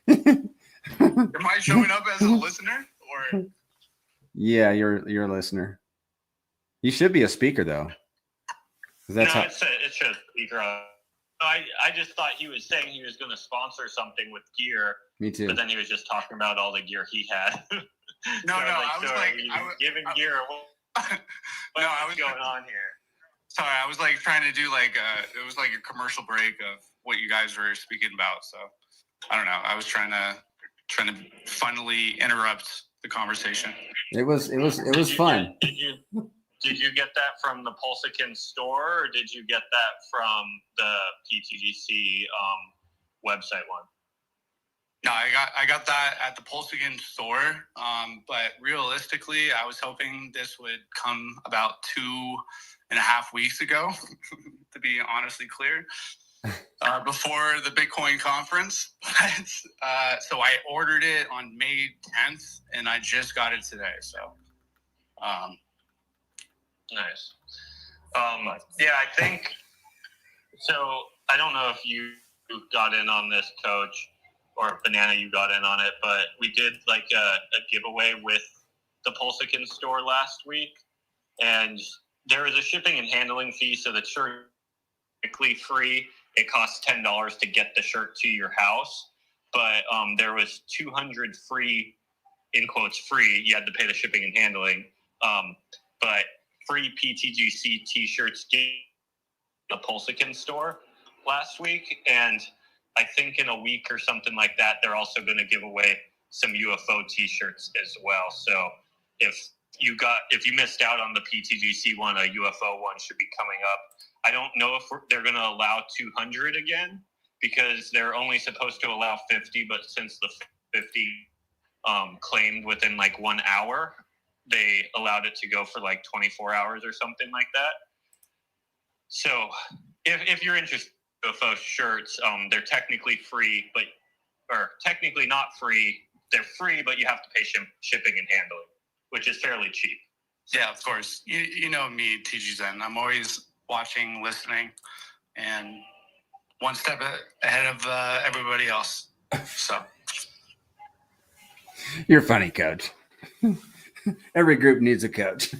I showing up as a listener or? Yeah, you're a listener. You should be a speaker though. It's a speaker. I just thought he was saying he was going to sponsor something with gear. Me too. But then he was just talking about all the gear he had. I was giving gear. What's going on here? Sorry, I was like trying to do like it was like a commercial break of what you guys were speaking about. So I don't know. I was trying to funnily interrupt the conversation. It was fun. Did you get that from the PulseChain store, or did you get that from the PTGC website one? No, I got that at the PulseChain store. But realistically, I was hoping this would come about 2.5 weeks ago, to be honestly clear, before the Bitcoin conference. So I ordered it on May 10th, and I just got it today. So, nice. Yeah, I think so. I don't know if you got in on this, Coach, or Banana, you got in on it, but we did like a giveaway with the PulseChain store last week, and there is a shipping and handling fee, so the shirt is technically free. It costs $10 to get the shirt to your house, but there was 200 free, in quotes free. You had to pay the shipping and handling, but free pTGC t-shirts in the PulseChain store last week, and I think in a week or something like that, they're also going to give away some UFO t-shirts as well. So if you missed out on the pTGC one, a UFO one should be coming up. I don't know if they're going to allow 200 again, because they're only supposed to allow 50, but since the 50 claimed within like 1 hour, they allowed it to go for like 24 hours or something like that. So if you're interested in UFO shirts, they're technically free, or technically not free. They're free, but you have to pay shipping and handling, which is fairly cheap. Yeah, of course. You know me, TGZen. I'm always watching, listening, and one step ahead of everybody else. So you're funny, Coach. Every group needs a coach.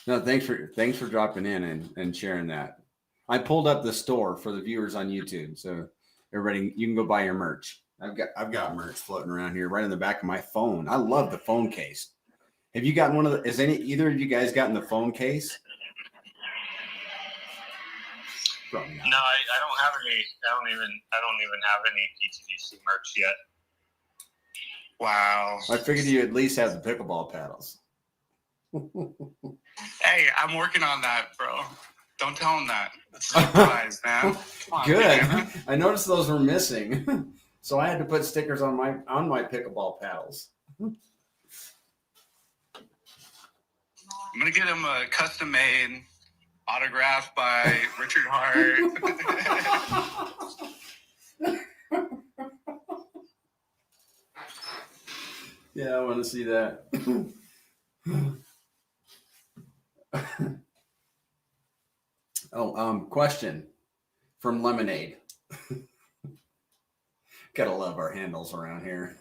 No, thanks for dropping in and sharing that. I pulled up the store for the viewers on YouTube, so everybody, you can go buy your merch. I've got merch floating around here right in the back of my phone. I love the phone case. Have you gotten one of the? Has either of you guys gotten the phone case? Probably not. No, I don't have any. I don't even have any pTGC merch yet. Wow. I figured you at least have the pickleball paddles. Hey, I'm working on that, bro. Don't tell him that. It's a surprise, man. Good. Man. I noticed those were missing, so I had to put stickers on my pickleball paddles. I'm gonna get him a custom made, autographed by Richard Hart. Yeah, I want to see that. Question from Lemonade. Gotta love our handles around here.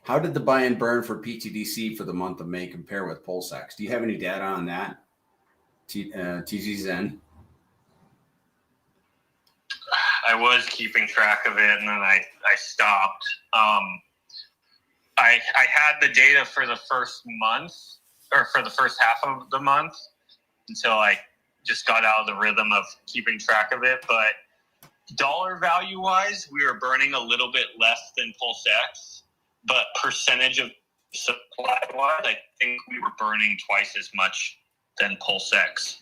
How did the buy and burn for pTGC for the month of May compare with PulseX? Do you have any data on that, TGZen? I was keeping track of it, and then I stopped. I had the data for the first month, or for the first half of the month, until I just got out of the rhythm of keeping track of it. But dollar value wise, we were burning a little bit less than PulseX, but percentage of supply wise, I think we were burning twice as much than PulseX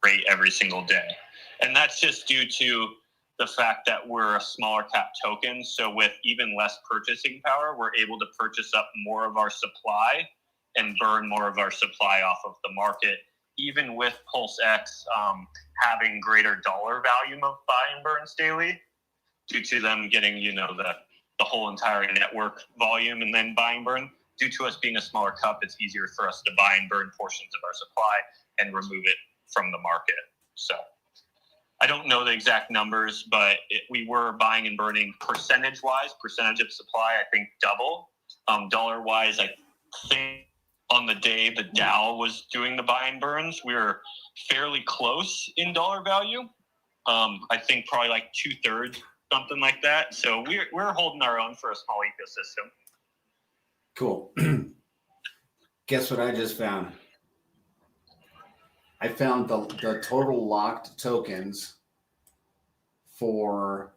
rate every single day. And that's just due to the fact that we're a smaller cap token. So with even less purchasing power, we're able to purchase up more of our supply and burn more of our supply off of the market, even with PulseX having greater dollar volume of buy and burns daily, due to them getting, the whole entire network volume and then buy and burn. Due to us being a smaller cup, it's easier for us to buy and burn portions of our supply and remove it from the market. So I don't know the exact numbers, but we were buying and burning percentage of supply, I think double. Dollar wise, I think on the day the Dow was doing the buy and burns, we were fairly close in dollar value. I think probably like 2/3, something like that. So we're holding our own for a small ecosystem. Cool. Guess what I just found? I found the total locked tokens on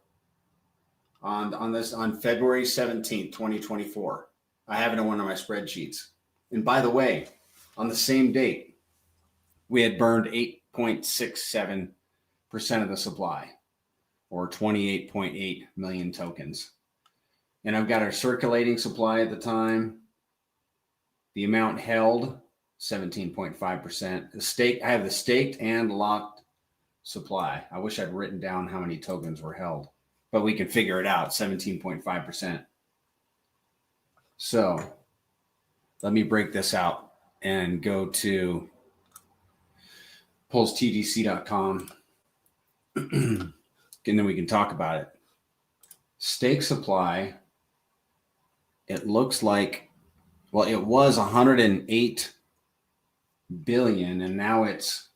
February 17th, 2024. I have it in one of my spreadsheets. And by the way, on the same date, we had burned 8.67% of the supply, or 28.8 million tokens. And I've got our circulating supply at the time. The amount held, 17.5%. The stake, I have the staked and locked supply. I wish I'd written down how many tokens were held, but we can figure it out, 17.5%. So let me break this out and go to PulseTGC.com. And then we can talk about it. Stake supply, it looks like, well, it was 108 billion and now it's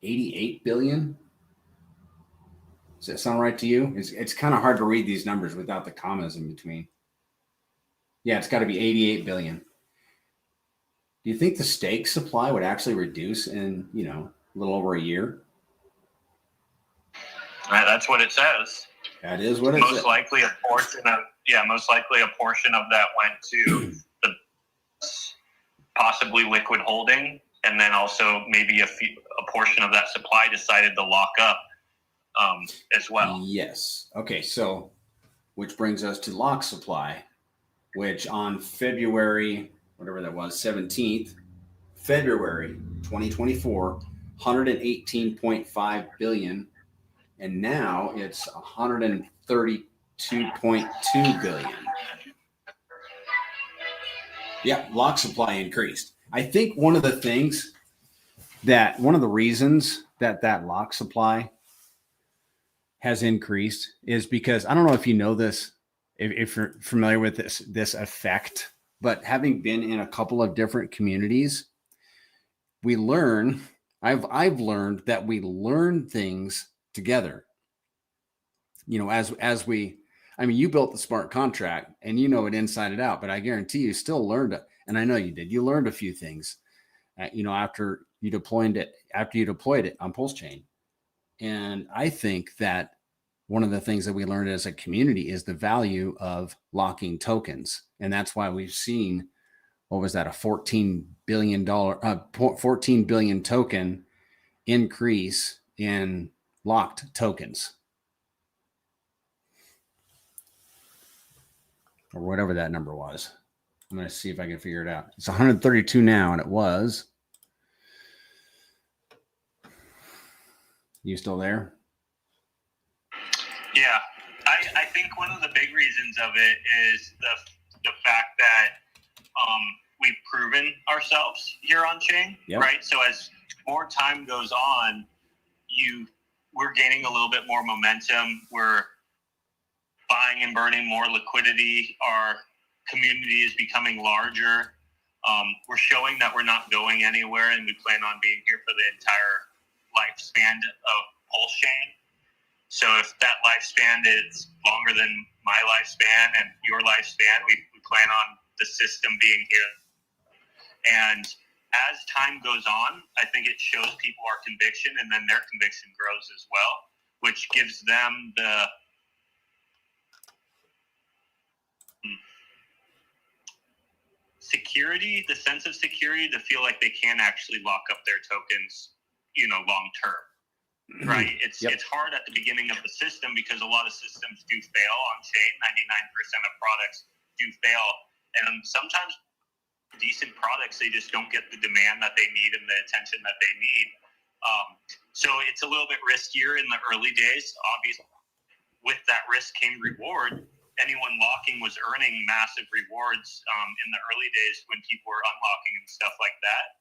88 billion. Does that sound right to you? It's kind of hard to read these numbers without the commas in between. Yeah, it's got to be 88 billion. Do you think the stake supply would actually reduce in, a little over a year? That's what it says. That is what it most says. Likely a portion of that went to the possibly liquid holding, and then also maybe a portion of that supply decided to lock up as well. Yes. Okay. So, which brings us to lock supply, which on February, whatever that was, 17th, February 2024, 118.5 billion. And now it's 132.2 billion. Yeah, lock supply increased. I think one of the reasons that lock supply has increased is because, I don't know if you know this, if you're familiar with this effect, but having been in a couple of different communities, I've learned that we learn things together. As we, you built the smart contract and you know it inside and out, but I guarantee you still learned it. And I know you did. You learned a few things, after you deployed it on PulseChain. And I think that one of the things that we learned as a community is the value of locking tokens. And that's why we've seen, what was that, a $14 billion token increase in locked tokens, or whatever that number was. I'm going to see if I can figure it out. It's 132 now, and it was. You still there? Yeah, I think one of the big reasons of it is the fact that we've proven ourselves here on chain, yep. Right? So as more time goes on, we're gaining a little bit more momentum. We're buying and burning more liquidity. Our community is becoming larger. We're showing that we're not going anywhere, and we plan on being here for the entire lifespan of PulseChain. So if that lifespan is longer than my lifespan and your lifespan, we plan on the system being here. And as time goes on, I think it shows people our conviction, and then their conviction grows as well, which gives them the security, the sense of security to feel like they can actually lock up their tokens, long term. Right? It's hard at the beginning of the system because a lot of systems do fail on chain. 99% of products do fail. And sometimes decent products, they just don't get the demand that they need and the attention that they need. So it's a little bit riskier in the early days. Obviously, with that risk came reward. Anyone locking was earning massive rewards in the early days when people were unlocking and stuff like that.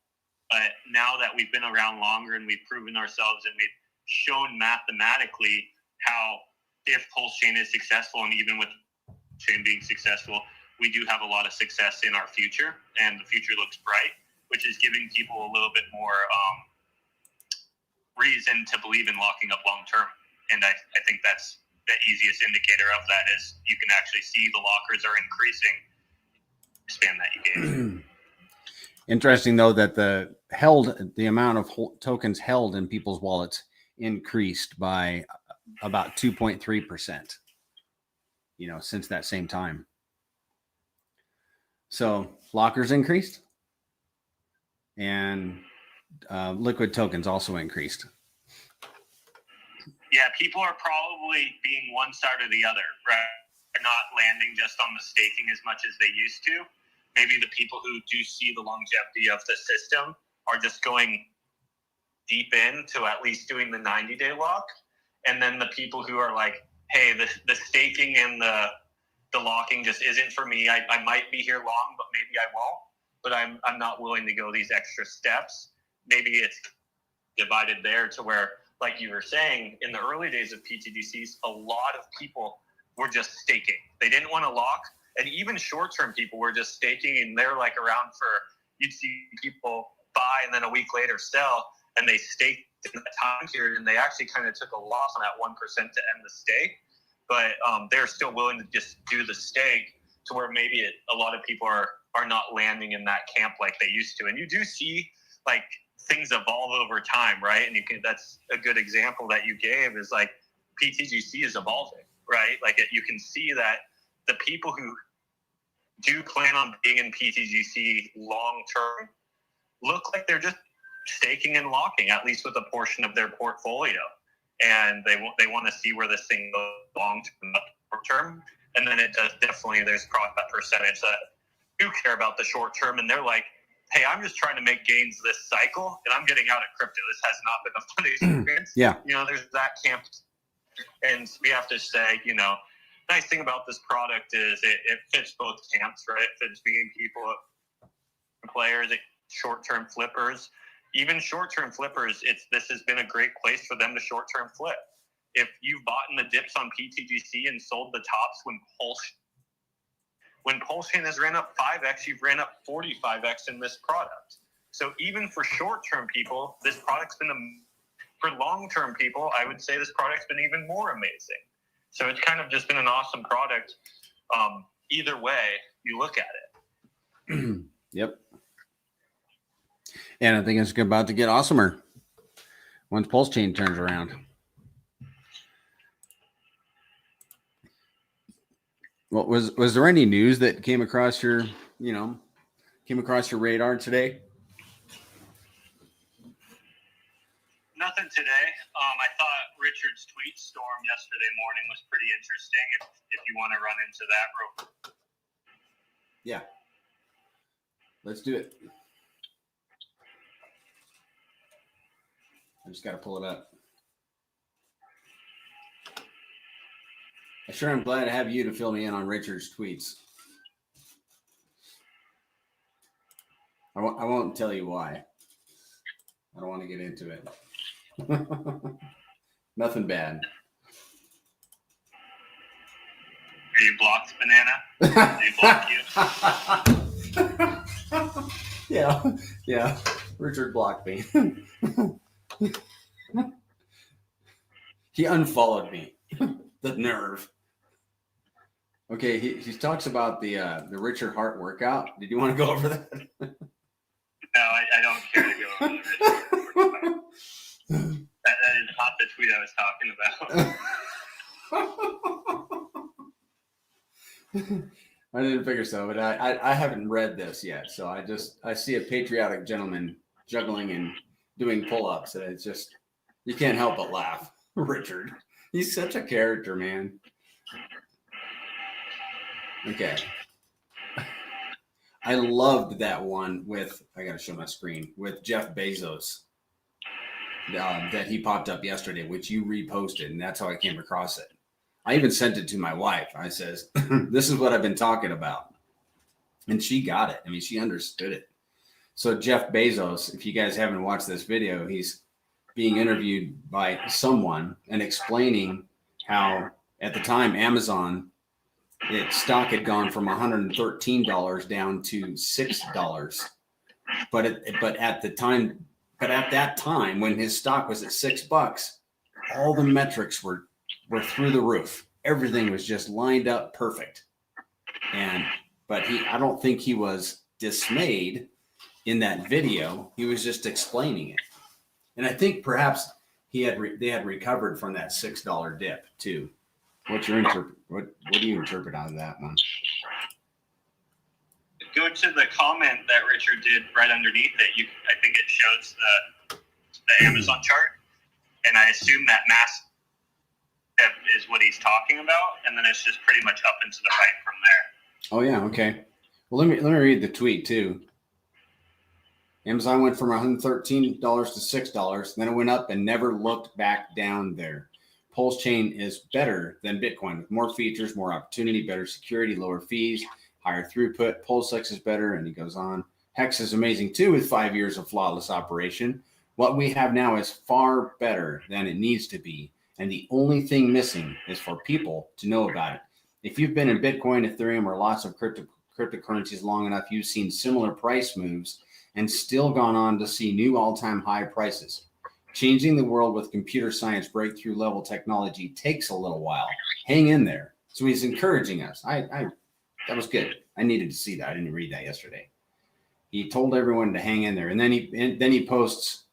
But now that we've been around longer and we've proven ourselves and we've shown mathematically how, if PulseChain is successful, and even with chain being successful, we do have a lot of success in our future, and the future looks bright, which is giving people a little bit more reason to believe in locking up long term. And I think that's the easiest indicator of that is you can actually see the lockers are increasing. Expand that you gave. Interesting, though, that the amount of tokens held in people's wallets increased by about 2.3%, since that same time. So lockers increased, and liquid tokens also increased. Yeah, people are probably being one side or the other, right? They're not landing just on the staking as much as they used to. Maybe the people who do see the longevity of the system are just going deep into at least doing the 90-day lock. And then the people who are like, hey, the staking and the locking just isn't for me. I might be here long, but maybe I won't. But I'm not willing to go these extra steps. Maybe it's divided there to where, like you were saying, in the early days of pTGCs, a lot of people were just staking. They didn't want to lock, and even short-term people were just staking, and they're like around for, you'd see people buy and then a week later sell, and they staked in that time period, and they actually kind of took a loss on that 1% to end the stake. But they're still willing to just do the stake to where maybe a lot of people are not landing in that camp like they used to. And you do see like things evolve over time, right? And that's a good example that you gave is like pTGC is evolving, right? Like you can see that the people who do plan on being in pTGC long term look like they're just staking and locking, at least with a portion of their portfolio. And they want to see where this thing goes long term, short term. And then it does definitely, there's probably that percentage that do care about the short term. And they're like, hey, I'm just trying to make gains this cycle and I'm getting out of crypto. This has not been a fun experience. Yeah. You know, there's that camp. And we have to say, you know, nice thing about this product is it fits both camps, right? It fits being people, players, short-term flippers. Even short-term flippers, this has been a great place for them to short-term flip. If you've bought in the dips on pTGC and sold the tops when PulseChain has ran up 5x, you've ran up 45x in this product. So even for short-term people, this product's been for long-term people, I would say this product's been even more amazing. So it's kind of just been an awesome product. Either way you look at it. Yep. And I think it's about to get awesomer once PulseChain turns around. Well, was there any news that came across your radar today? Nothing today. I thought Richard's tweet storm yesterday morning was pretty interesting. If you want to run into that real quick. Yeah. Let's do it. I just got to pull it up. I sure am glad to have you to fill me in on Richard's tweets. I won't tell you why. I don't want to get into it. Nothing bad. Are you blocked, Banana? Did he block you? Yeah. Richard blocked me. He unfollowed me. The nerve. Okay, he talks about the Richard Hart workout. Did you want to go over that? No, I don't care to go over the Richard Hart workout. That is not the tweet I was talking about. I didn't figure so, but I haven't read this yet. So I see a patriotic gentleman juggling and doing pull-ups, and it's just, you can't help but laugh. Richard, he's such a character, man. Okay. I loved that one with, I got to show my screen, with Jeff Bezos that he popped up yesterday, which you reposted, and that's how I came across it. I even sent it to my wife. I says, this is what I've been talking about. And she got it. I mean, she understood it. So Jeff Bezos, if you guys haven't watched this video, he's being interviewed by someone and explaining how at the time Amazon, its stock had gone from $113 down to $6. But at that time when his stock was at $6, all the metrics were through the roof. Everything was just lined up perfect. But I don't think he was dismayed in that video. He was just explaining it. And I think perhaps they had recovered from that $6 dip too. What's your what do you interpret out of that one? Go to the comment that Richard did right underneath it. I think it shows the Amazon chart, and I assume that mass is what he's talking about, and then it's just pretty much up and to the right from there. Oh yeah, okay. Well, let me read the tweet too. Amazon went from $113 to $6, then it went up and never looked back down there. PulseChain is better than Bitcoin with more features, more opportunity, better security, lower fees, higher throughput. PulseX is better, and he goes on. Hex is amazing too with 5 years of flawless operation. What we have now is far better than it needs to be. And the only thing missing is for people to know about it. If you've been in Bitcoin, Ethereum, or lots of cryptocurrencies long enough, you've seen similar price moves and still gone on to see new all-time high prices. Changing the world with computer science breakthrough level technology takes a little while. Hang in there. So he's encouraging us. That was good. I needed to see that. I didn't read that yesterday. He told everyone to hang in there. And then he posts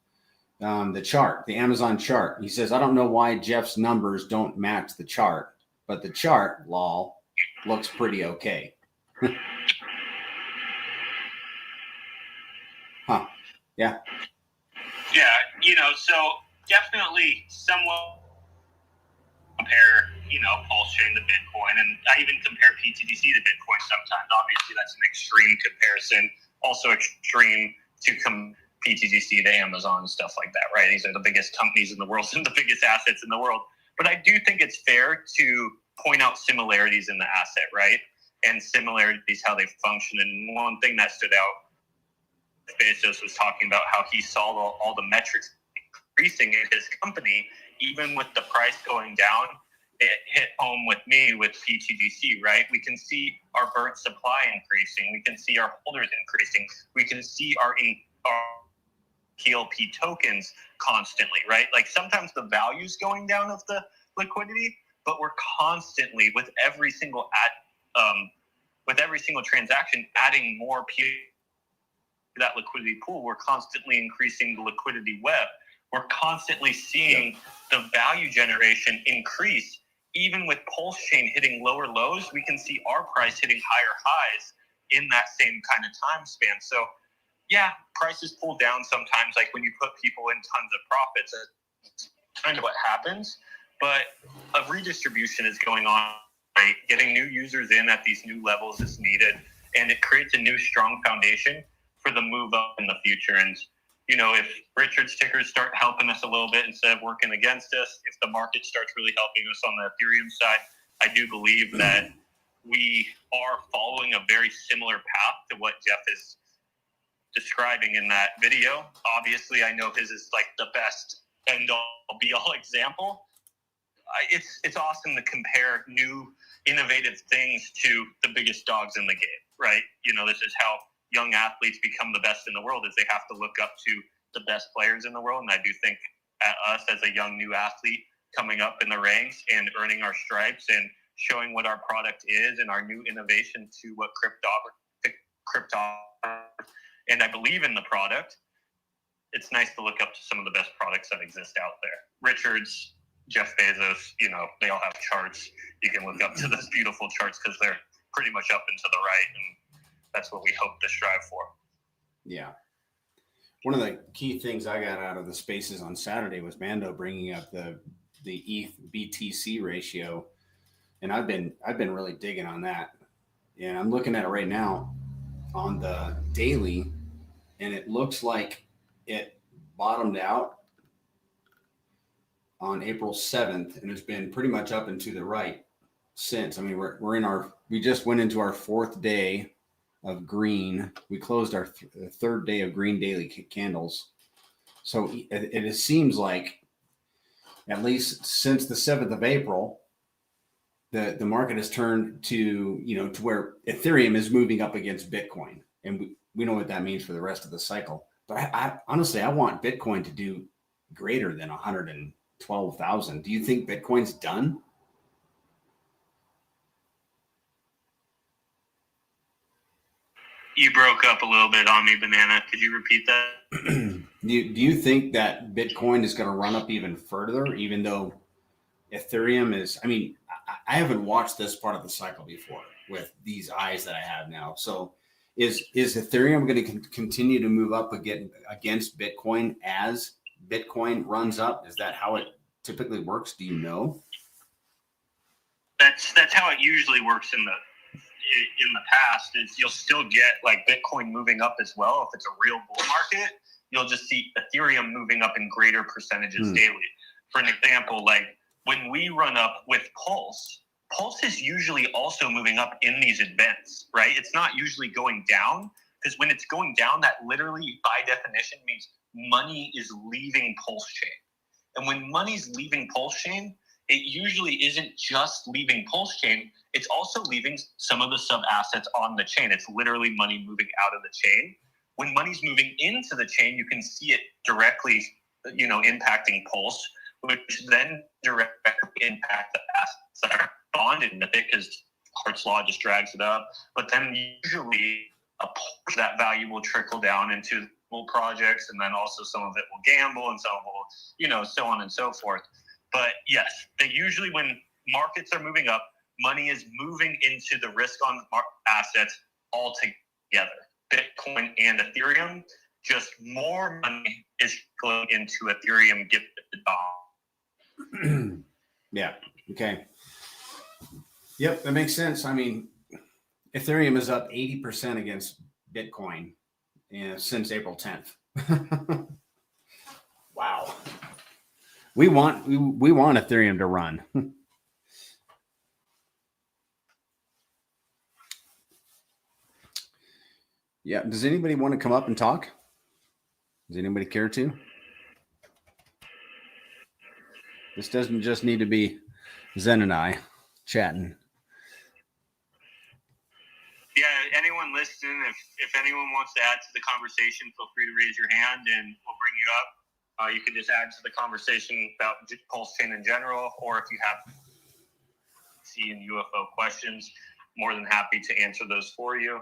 the chart, the Amazon chart. He says, I don't know why Jeff's numbers don't match the chart, but the chart, lol, looks pretty okay. Huh. Yeah. Yeah, so definitely somewhat compare, PulseChain to Bitcoin, and I even compare pTGC to Bitcoin sometimes. Obviously, that's an extreme comparison. Also extreme to pTGC to Amazon and stuff like that, right? These are the biggest companies in the world and the biggest assets in the world. But I do think it's fair to point out similarities in the asset, right? And similarities, how they function. And one thing that stood out, Bezos was talking about how he saw all the metrics increasing in his company, even with the price going down. It hit home with me with pTGC, right? We can see our burnt supply increasing. We can see our holders increasing. We can see our TLP tokens constantly, right? Like sometimes the value's going down of the liquidity, but we're constantly with every single transaction adding more that liquidity pool. We're constantly increasing the liquidity web. We're constantly seeing the value generation increase. Even with PulseChain hitting lower lows, we can see our price hitting higher highs in that same kind of time span. So yeah, prices pull down sometimes, like when you put people in tons of profits, that's kind of what happens. But a redistribution is going on, right? Getting new users in at these new levels is needed, and it creates a new strong foundation for the move up in the future. And, if Richard's tickers start helping us a little bit instead of working against us, if the market starts really helping us on the Ethereum side, I do believe that we are following a very similar path to what Jeff is describing in that video. Obviously, I know his is like the best end-all, be-all example. It's awesome to compare new, innovative things to the biggest dogs in the game, right? This is how young athletes become the best in the world, is they have to look up to the best players in the world. And I do think at us as a young new athlete coming up in the ranks and earning our stripes and showing what our product is and our new innovation to what crypto, and I believe in the product, it's nice to look up to some of the best products that exist out there. Richards, Jeff Bezos, they all have charts. You can look up to those beautiful charts because they're pretty much up and to the right, and that's what we hope to strive for. Yeah. One of the key things I got out of the spaces on Saturday was Mando bringing up the ETH BTC ratio, and I've been really digging on that. And I'm looking at it right now on the daily, and it looks like it bottomed out on April 7th, and it's been pretty much up and to the right since. I mean, we just went into our fourth day of green. We closed our third day of green daily candles. So it seems like, at least since the 7th of April, the market has turned to, to where Ethereum is moving up against Bitcoin. And we know what that means for the rest of the cycle. But I honestly, I want Bitcoin to do greater than 112,000. Do you think Bitcoin's done? You broke up a little bit on me, Banana. Could you repeat that? Do you think that Bitcoin is going to run up even further, even though Ethereum is, I haven't watched this part of the cycle before with these eyes that I have now. So is Ethereum going to continue to move up against Bitcoin as Bitcoin runs up? Is that how it typically works? Do you know? That's how it usually works in the past. Is you'll still get like Bitcoin moving up as well. If it's a real bull market, you'll just see Ethereum moving up in greater percentages daily. For an example, like when we run up with Pulse is usually also moving up in these events, right? It's not usually going down, because when it's going down, that literally by definition means money is leaving PulseChain. And when money's leaving PulseChain, it usually isn't just leaving PulseChain, it's also leaving some of the sub assets on the chain. It's literally money moving out of the chain. When money's moving into the chain, you can see it directly, impacting Pulse, which then directly impact the assets that are bonded with it, because Hart's Law just drags it up. But then usually a portion of that value will trickle down into projects, and then also some of it will gamble, and some will, so on and so forth. But yes, that usually when markets are moving up, money is moving into the risk on assets altogether. Bitcoin and Ethereum, just more money is going into Ethereum given the dollar. Yeah. Okay. Yep, that makes sense. I mean, Ethereum is up 80% against Bitcoin since April 10th. Wow. We want Ethereum to run. Yeah. Does anybody want to come up and talk? Does anybody care to? This doesn't just need to be Zen and I chatting. Yeah, anyone listening, if anyone wants to add to the conversation, feel free to raise your hand and we'll bring you up. You can just add to the conversation about PulseChain in general, or if you have UFO questions, more than happy to answer those for you.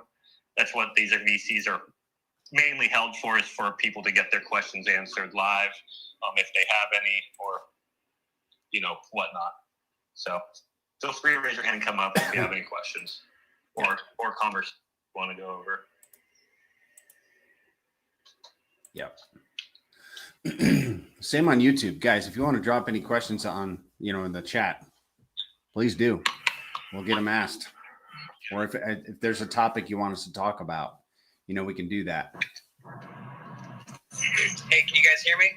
That's what these VCs are mainly held for, is for people to get their questions answered live, if they have any, or whatnot. So feel free to raise your hand and come up if you have any questions or converse you want to go over. Yep. Same on YouTube, guys. If you want to drop any questions on, in the chat, please do. We'll get them asked. Or if there's a topic you want us to talk about, we can do that. Hey, can you guys hear me?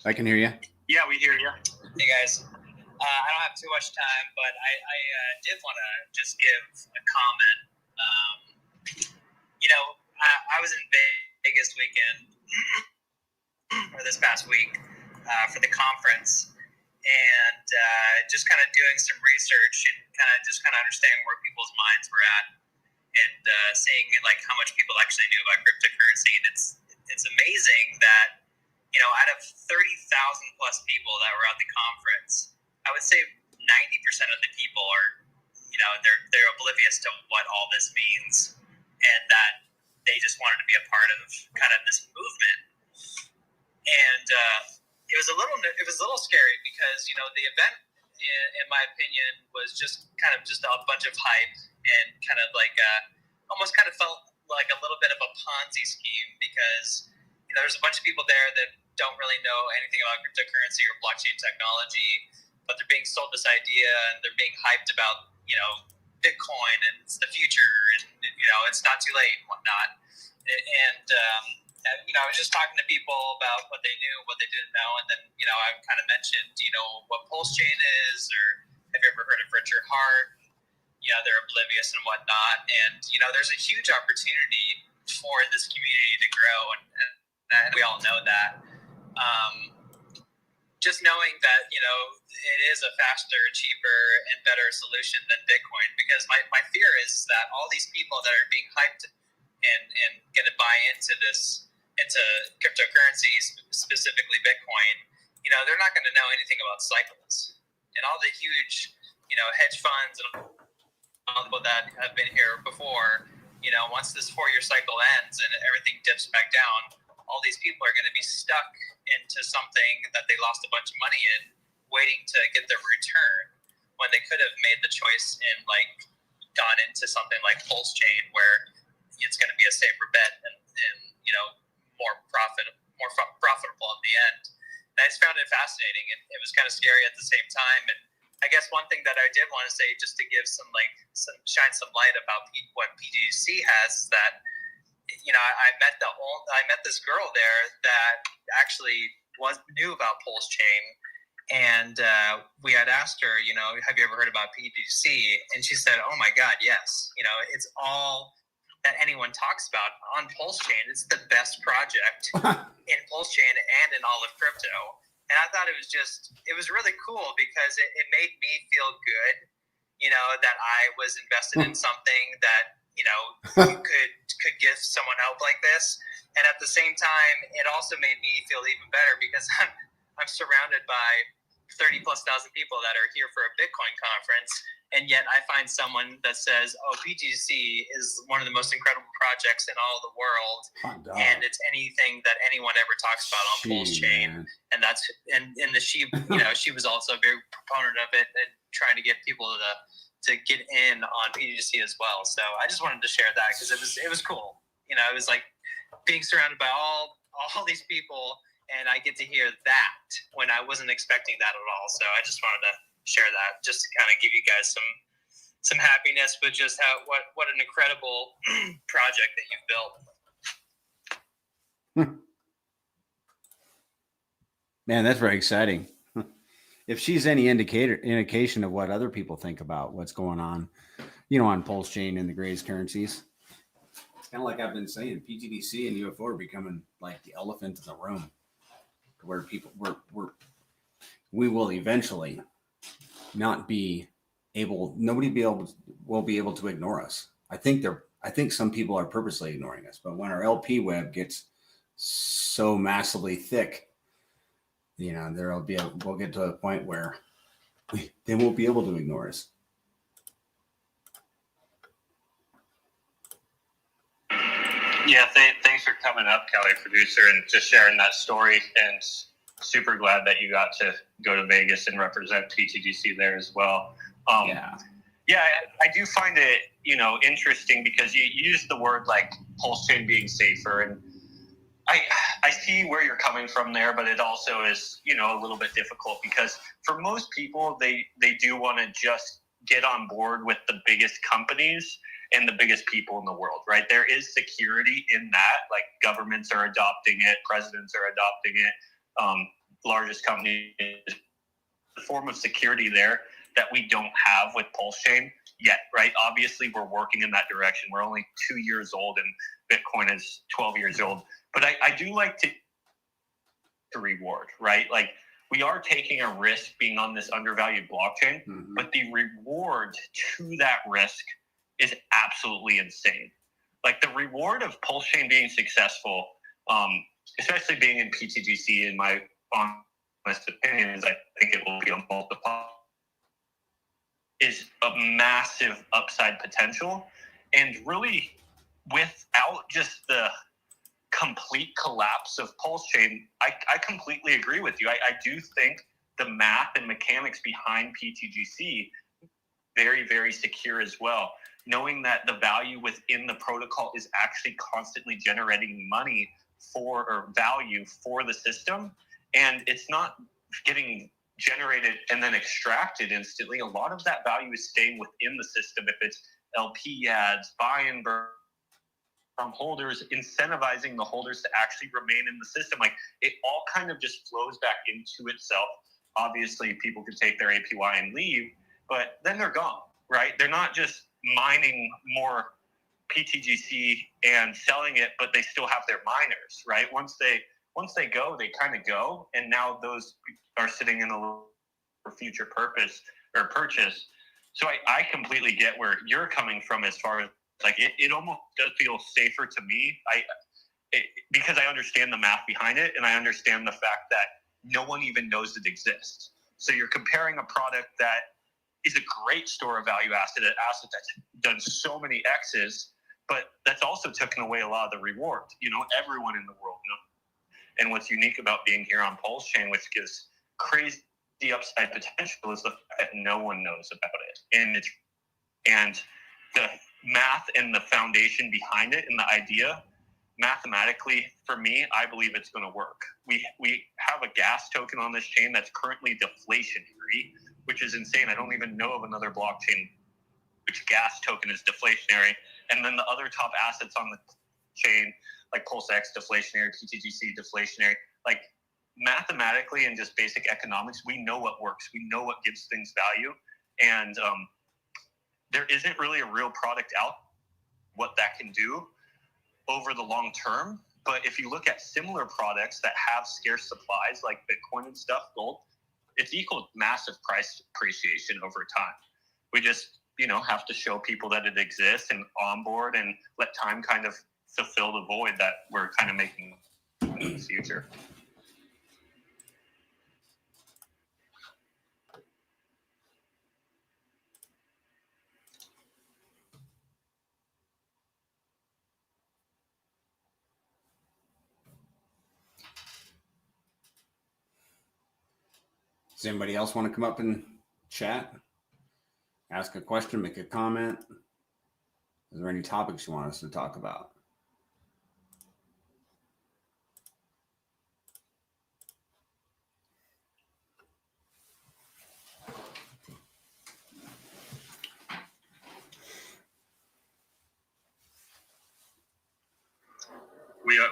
I can hear you. Yeah, we hear you. Hey, guys. I don't have too much time, but I did want to just give a comment. I was in Vegas weekend, or this past week, for the conference, and just kind of doing some research and kind of understanding where people's minds were at, and seeing how much people actually knew about cryptocurrency. And it's amazing that, out of 30,000 plus people that were at the conference, I would say 90% of the people are, they're oblivious to what all this means, and that they just wanted to be a part of kind of this movement. And it was a little scary because, the event, in my opinion, was just a bunch of hype, and kind of almost kind of felt like a little bit of a Ponzi scheme, because there's a bunch of people there that don't really know anything about cryptocurrency or blockchain technology, but they're being sold this idea, and they're being hyped about Bitcoin, and it's the future, and it's not too late and whatnot. And I was just talking to people about what they knew, what they didn't know, and then I kind of mentioned what PulseChain is, or have you ever heard of Richard Hart? They're oblivious and whatnot. And there's a huge opportunity for this community to grow, and we all know that. Just knowing that it is a faster, cheaper, and better solution than Bitcoin, because my fear is that all these people that are being hyped and going to buy into cryptocurrencies, specifically Bitcoin, they're not going to know anything about cycles, and all the huge hedge funds and all people that have been here before. Once this 4-year cycle ends and everything dips back down, all these people are going to be stuck into something that they lost a bunch of money in, waiting to get their return, when they could have made the choice and gone into something like PulseChain, where it's going to be a safer bet and more profitable in the end. And I just found it fascinating, and it was kind of scary at the same time. And I guess one thing that I did want to say, just to give shine some light about what pTGC has, is that I met this girl there that actually knew about PulseChain, and we had asked her, have you ever heard about pTGC? And she said, oh my God, yes. It's all that anyone talks about on PulseChain. It's the best project in PulseChain and in all of crypto. And I thought it was really cool because it made me feel good, that I was invested in something that, could give someone help like this. And at the same time, it also made me feel even better because I'm surrounded by 30,000+ people that are here for a Bitcoin conference. And yet I find someone that says, pTGC is one of the most incredible projects in all the world. And it's anything that anyone ever talks about on PulseChain. And that's, and she, she was also a big proponent of it and trying to get people to get in on pTGC as well. So I just wanted to share that because it was cool. It was like being surrounded by all these people, and I get to hear that when I wasn't expecting that at all. So I just wanted to share that just to kind of give you guys some happiness, but just what an incredible project that you've built. Man, that's very exciting. If she's any indication of what other people think about what's going on, on PulseChain and the greatest currencies, it's kind of like I've been saying, pTGC and UFO are becoming like the elephant in the room, where people we will eventually not be able. Nobody will be able to ignore us. I think some people are purposely ignoring us, but when our LP web gets so massively thick, we'll get to a point where they won't be able to ignore us. Yeah, thanks for coming up, Kelly, producer, and just sharing that story. And super glad that you got to go to Vegas and represent pTGC there as well. Yeah, I do find it, interesting because you use the word like PulseChain being safer, and I see where you're coming from there, but it also is, a little bit difficult because for most people, they do want to just get on board with the biggest companies and the biggest people in the world, right? There is security in that, like governments are adopting it, presidents are adopting it, largest companies, the form of security there that we don't have with PulseChain yet, right? Obviously, we're working in that direction. We're only 2 years old and Bitcoin is 12 years old. But I do like to reward, right? Like we are taking a risk being on this undervalued blockchain, but the reward to that risk is absolutely insane. Like the reward of PulseChain being successful, especially being in pTGC, in my honest opinion, is I think it will be a multiplier, is a massive upside potential. And really, without just the complete collapse of PulseChain, I completely agree with you. I do think the math and mechanics behind pTGC very, very secure as well. Knowing that the value within the protocol is actually constantly generating money or value for the system, and it's not getting generated and then extracted instantly. A lot of that value is staying within the system. If it's LP ads, buy and burn from holders, incentivizing the holders to actually remain in the system. Like it all kind of just flows back into itself. Obviously, people could take their APY and leave, but then they're gone, right? They're not just mining more pTGC and selling it, but they still have their miners, right? Once they go, they kind of go, and now those are sitting in a future purpose or purchase. So I completely get where you're coming from as far as like it almost does feel safer to me. Because I understand the math behind it, and I understand the fact that no one even knows it exists. So you're comparing a product that is a great store of value asset, an asset that's done so many X's, but that's also taken away a lot of the reward. Everyone in the world knows. And what's unique about being here on PulseChain, which gives crazy upside potential, is the fact that no one knows about it. And the math and the foundation behind it and the idea, mathematically, for me, I believe it's going to work. We have a gas token on this chain that's currently deflationary, which is insane. I don't even know of another blockchain which gas token is deflationary. And then the other top assets on the chain, like PulseX deflationary, pTGC deflationary, like mathematically and just basic economics, we know what works. We know what gives things value. And there isn't really a real product out what that can do over the long term. But if you look at similar products that have scarce supplies like Bitcoin and stuff, gold, it's equal massive price appreciation over time. We just, have to show people that it exists and onboard and let time kind of fulfill the void that we're kind of making in the future. Does anybody else want to come up and chat? Ask a question, make a comment? Is there any topics you want us to talk about?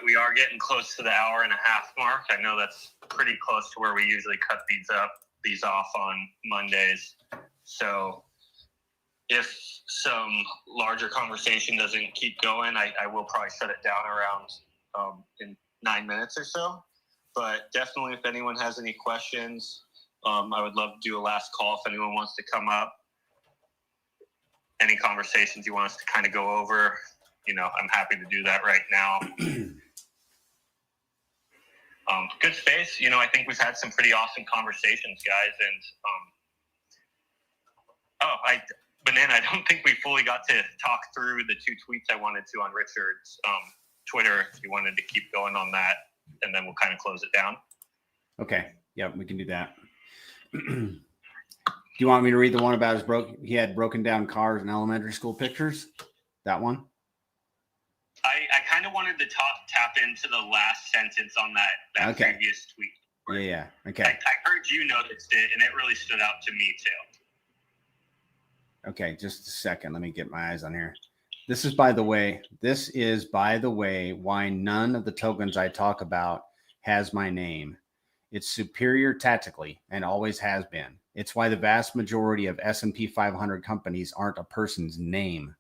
We are getting close to the hour and a half mark. I know that's pretty close to where we usually cut these off on Mondays. So if some larger conversation doesn't keep going, I will probably shut it down around in 9 minutes or so. But definitely, if anyone has any questions, I would love to do a last call if anyone wants to come up. Any conversations you want us to kind of go over, I'm happy to do that right now. Good space. I think we've had some pretty awesome conversations, guys. And Banana, I don't think we fully got to talk through the 2 tweets I wanted to on Richard's Twitter. If you wanted to keep going on that, and then we'll kind of close it down. Okay. Yep, we can do that. Do you want me to read the one about he had broken down cars in elementary school pictures? That one? I kind of wanted to tap into the last sentence on that okay. previous tweet. Yeah. Okay. I heard you noticed it, and it really stood out to me too. Okay, just a second. Let me get my eyes on here. This is, by the way, why none of the tokens I talk about has my name. It's superior tactically and always has been. It's why the vast majority of S&P 500 companies aren't a person's name.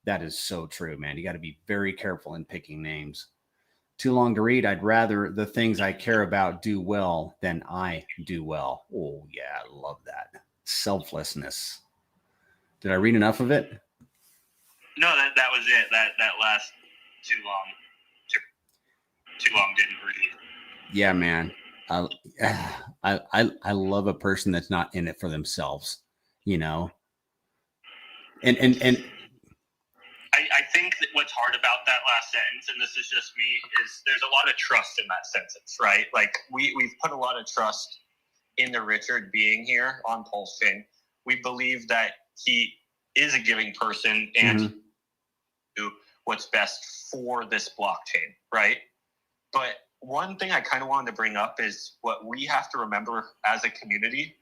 That is so true, man. You got to be very careful in picking names. Too long to read. I'd rather the things I care about do well than I do well. Oh, yeah, I love that. Selflessness. Did I read enough of it? No, that was it. That last too long didn't read. Yeah, man. I love a person that's not in it for themselves, And I think that what's hard about that last sentence, and this is just me, is there's a lot of trust in that sentence, right? Like we've put a lot of trust into Richard being here on PulseChain. We believe that he is a giving person and do what's best for this blockchain, right? But one thing I kind of wanted to bring up is what we have to remember as a community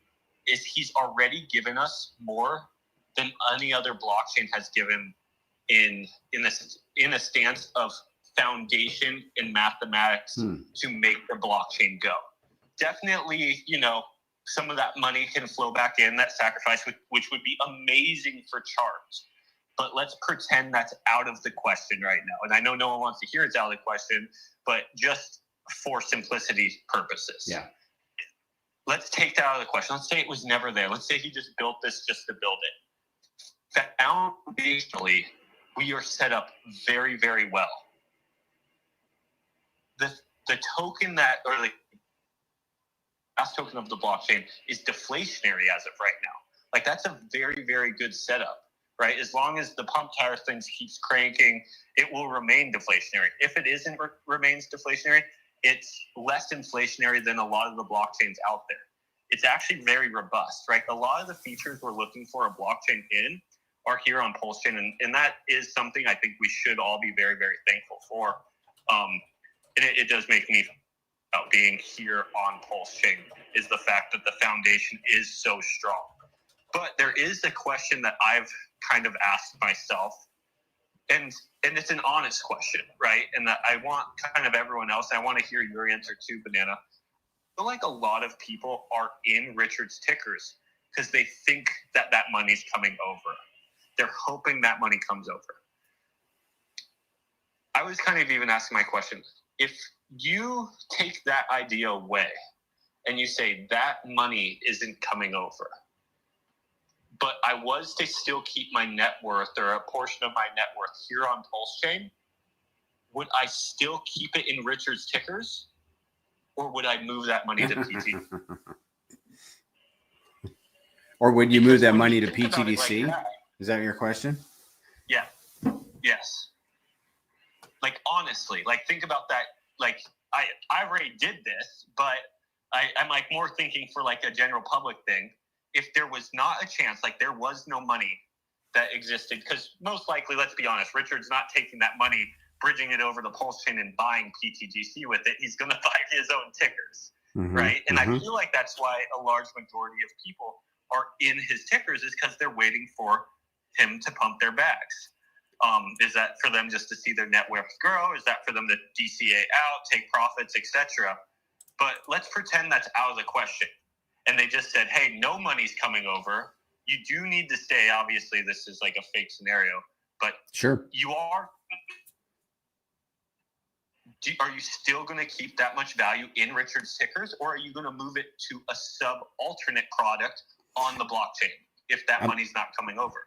is he's already given us more than any other blockchain has given in a stance of foundation in mathematics to make the blockchain go. Definitely, some of that money can flow back in, that sacrifice, which would be amazing for charts. But let's pretend that's out of the question right now. And I know no one wants to hear it's out of the question, but just for simplicity purposes. Yeah. Let's take that out of the question. Let's say it was never there. Let's say he just built this just to build it. Foundationally, we are set up very, very well. The token or the last token of the blockchain is deflationary as of right now. Like that's a very, very good setup, right? As long as the pump tire things keeps cranking, it will remain deflationary. If it remains deflationary, it's less inflationary than a lot of the blockchains out there. It's actually very robust, right? A lot of the features we're looking for a blockchain in are here on PulseChain, and that is something I think we should all be very, very thankful for. And it does make me about being here on PulseChain is the fact that the foundation is so strong. But there is a question that I've kind of asked myself, and it's an honest question, right? And that I want kind of everyone else, and I want to hear your answer too, Banana. I feel like a lot of people are in Richard's tickers because they think that money's coming over. They're hoping that money comes over. I was kind of even asking my question. If you take that idea away and you say that money isn't coming over, but I was to still keep my net worth or a portion of my net worth here on PulseChain, would I still keep it in Richard's tickers, or would I move that money to PT? Or would you move that money to think about it pTGC? like that, Is that your question? yeah. Yes. Like, honestly, like, think about that. Like, I already did this, but I'm like more thinking for like a general public thing. If there was not a chance, like there was no money that existed, because most likely, let's be honest, Richard's not taking that money, bridging it over to PulseChain and buying pTGC with it. He's going to buy his own tickers, right? And I feel like that's why a large majority of people are in his tickers, is because they're waiting for him to pump their bags. Is that for them just to see their net worth grow? Is that for them to DCA out, take profits, etc.? But let's pretend that's out of the question. And they just said, hey, no money's coming over. You do need to stay. Obviously, this is like a fake scenario, but Sure. you are. Are you still going to keep that much value in Richard's tickers, or are you going to move it to a sub-alternate product on the blockchain if that money's not coming over?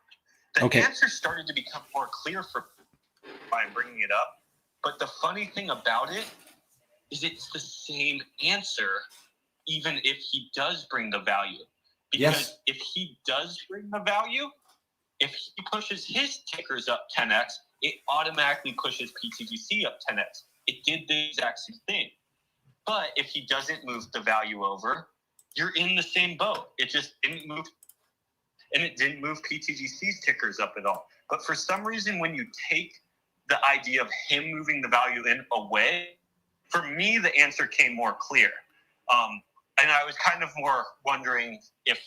The answer started to become more clear for by bringing it up. But the funny thing about it is it's the same answer, even if he does bring the value. Because if he does bring the value, if he pushes his tickers up 10x, it automatically pushes pTGC up 10x. It did the exact same thing. But if he doesn't move the value over, you're in the same boat. It just didn't move. And it didn't move pTGC's tickers up at all. But for some reason, when you take the idea of him moving the value in away, for me, the answer came more clear. And I was kind of more wondering if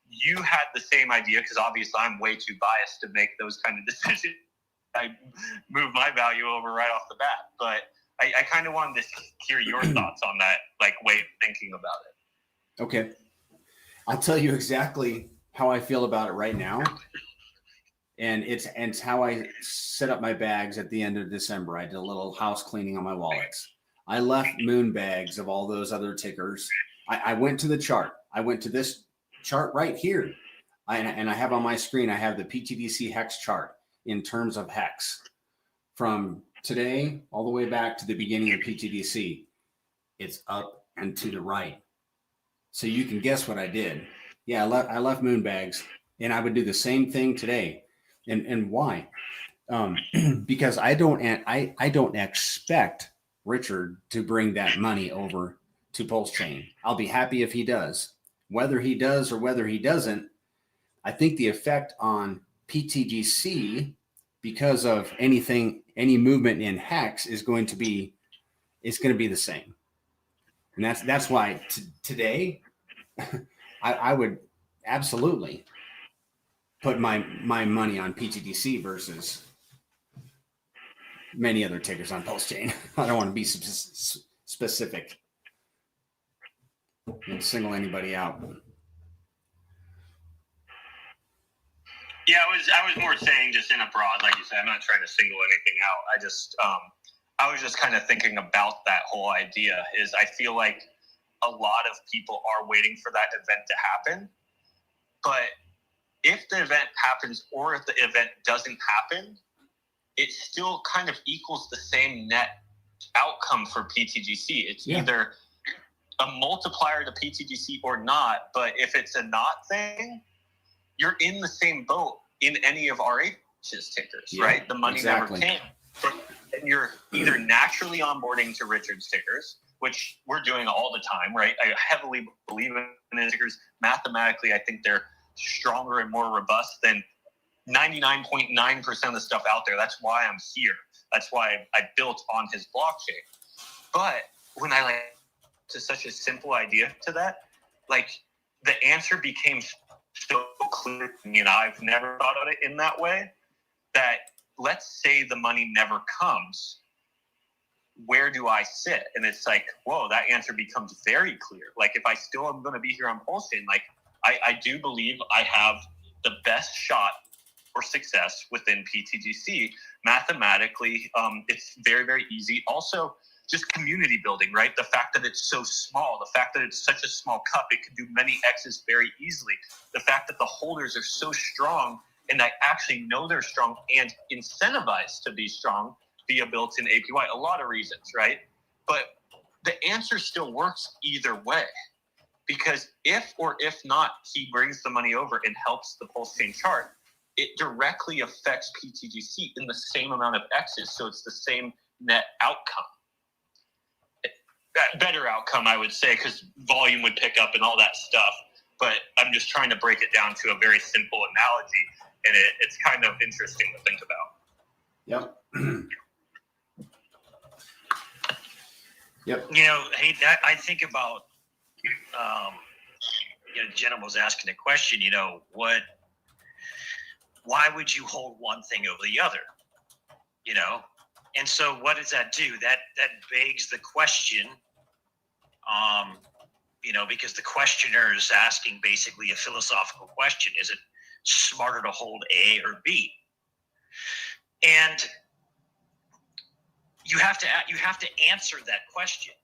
you had the same idea, because obviously I'm way too biased to make those kind of decisions. I move my value over right off the bat. But I kind of wanted to hear your thoughts on that, like, way of thinking about it. Okay. I'll tell you exactly how I feel about it right now. And it's how I set up my bags at the end of December. I did a little house cleaning on my wallets. I left moon bags of all those other tickers. I went to the chart. I went to this chart right here. And I have on my screen, I have the pTGC hex chart in terms of hex from today all the way back to the beginning of pTGC. It's up and to the right. So you can guess what I did. Yeah, I left moon bags, and I would do the same thing today. And why? Because I don't expect Richard to bring that money over to PulseChain. I'll be happy if he does. Whether he does or whether he doesn't, I think the effect on pTGC because of any movement in hex is going to be the same. And that's why today I would absolutely put my money on pTGC versus many other tickers on PulseChain. I don't want to be specific and single anybody out. Yeah, I was more saying just in a broad, like you said, I'm not trying to single anything out. I was just kind of thinking about that whole idea. Is I feel like a lot of people are waiting for that event to happen, but if the event happens or if the event doesn't happen, it still kind of equals the same net outcome for pTGC. It's either a multiplier to pTGC or not, but if it's a not thing, you're in the same boat in any of RH's tickers, right? The money never came. And you're either naturally onboarding to Richard's tickers, which we're doing all the time, right? I heavily believe in his tickers. Mathematically, I think they're stronger and more robust than 99.9% of the stuff out there. That's why I'm here. That's why I built on his blockchain. But when I to such a simple idea to that, like the answer became so clear to me, and I've never thought of it in that way, that let's say the money never comes, where do I sit? And it's like, whoa, that answer becomes very clear. Like if I still am going to be here on PulseChain, like I do believe I have the best shot for success within PTGC. Mathematically, it's very, very easy. Also, just community building, right? The fact that it's so small, the fact that it's such a small cup, it can do many X's very easily. The fact that the holders are so strong and that actually know they're strong and incentivized to be strong via built-in APY. A lot of reasons, right? But the answer still works either way. Because if or if not, he brings the money over and helps the PulseChain chart, it directly affects PTGC in the same amount of X's. So it's the same net outcome. Better outcome, I would say, because volume would pick up and all that stuff. But I'm just trying to break it down to a very simple analogy. And it's kind of interesting to think about. Yep. Yep. You know, hey, I think about, the gentleman was asking a question, why would you hold one thing over the other? And so what does that do? That begs the question, because the questioner is asking basically a philosophical question. Is it smarter to hold A or B? And you have to answer that question.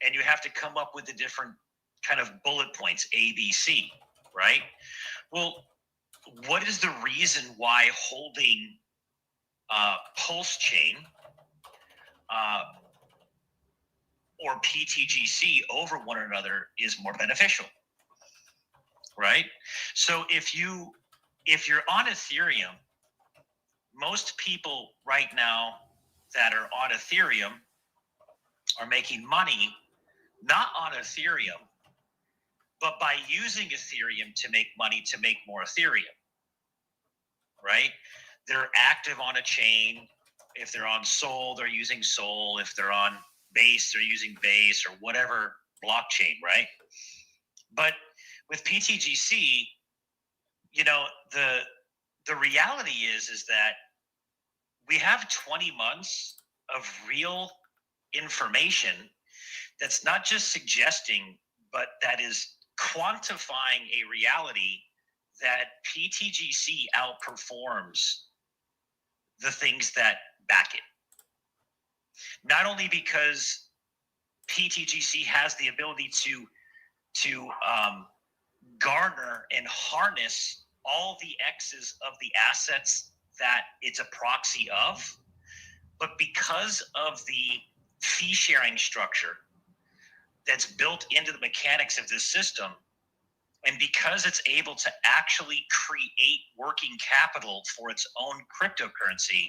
And you have to come up with the different kind of bullet points, A, B, C, right? Well, what is the reason why holding PulseChain or pTGC over one another is more beneficial, right? So if you're on Ethereum, most people right now that are on Ethereum are making money not on Ethereum, but by using Ethereum to make money to make more Ethereum, right? They're active on a chain. If they're on Sol, they're using Sol. If they're on Base, they're using Base or whatever blockchain, right? But with pTGC, the reality is that we have 20 months of real information that's not just suggesting, but that is quantifying a reality that pTGC outperforms the things that back it. Not only because pTGC has the ability to garner and harness all the X's of the assets that it's a proxy of, but because of the fee sharing structure that's built into the mechanics of this system, and because it's able to actually create working capital for its own cryptocurrency,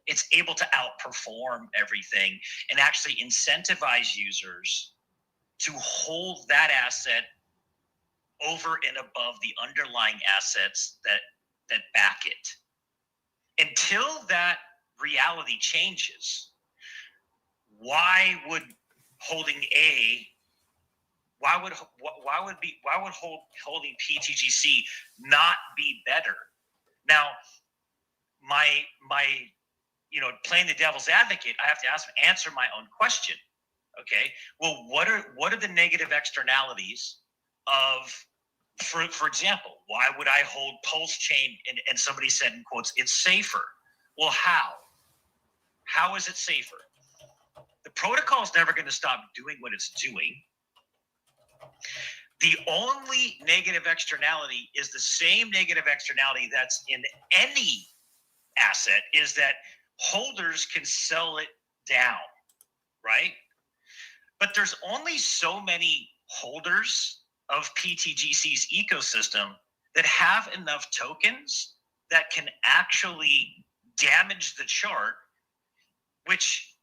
it's able to outperform everything and actually incentivize users to hold that asset over and above the underlying assets that back it. Until that reality changes, why would holding holding pTGC not be better? Now, my playing the devil's advocate, I have to answer my own question. Okay, well, what are the negative externalities of, for example, why would I hold PulseChain? And somebody said in quotes, it's safer. Well, how? How is it safer? The protocol is never going to stop doing what it's doing. The only negative externality is the same negative externality that's in any asset, is that holders can sell it down, right? But there's only so many holders of pTGC's ecosystem that have enough tokens that can actually damage the chart, which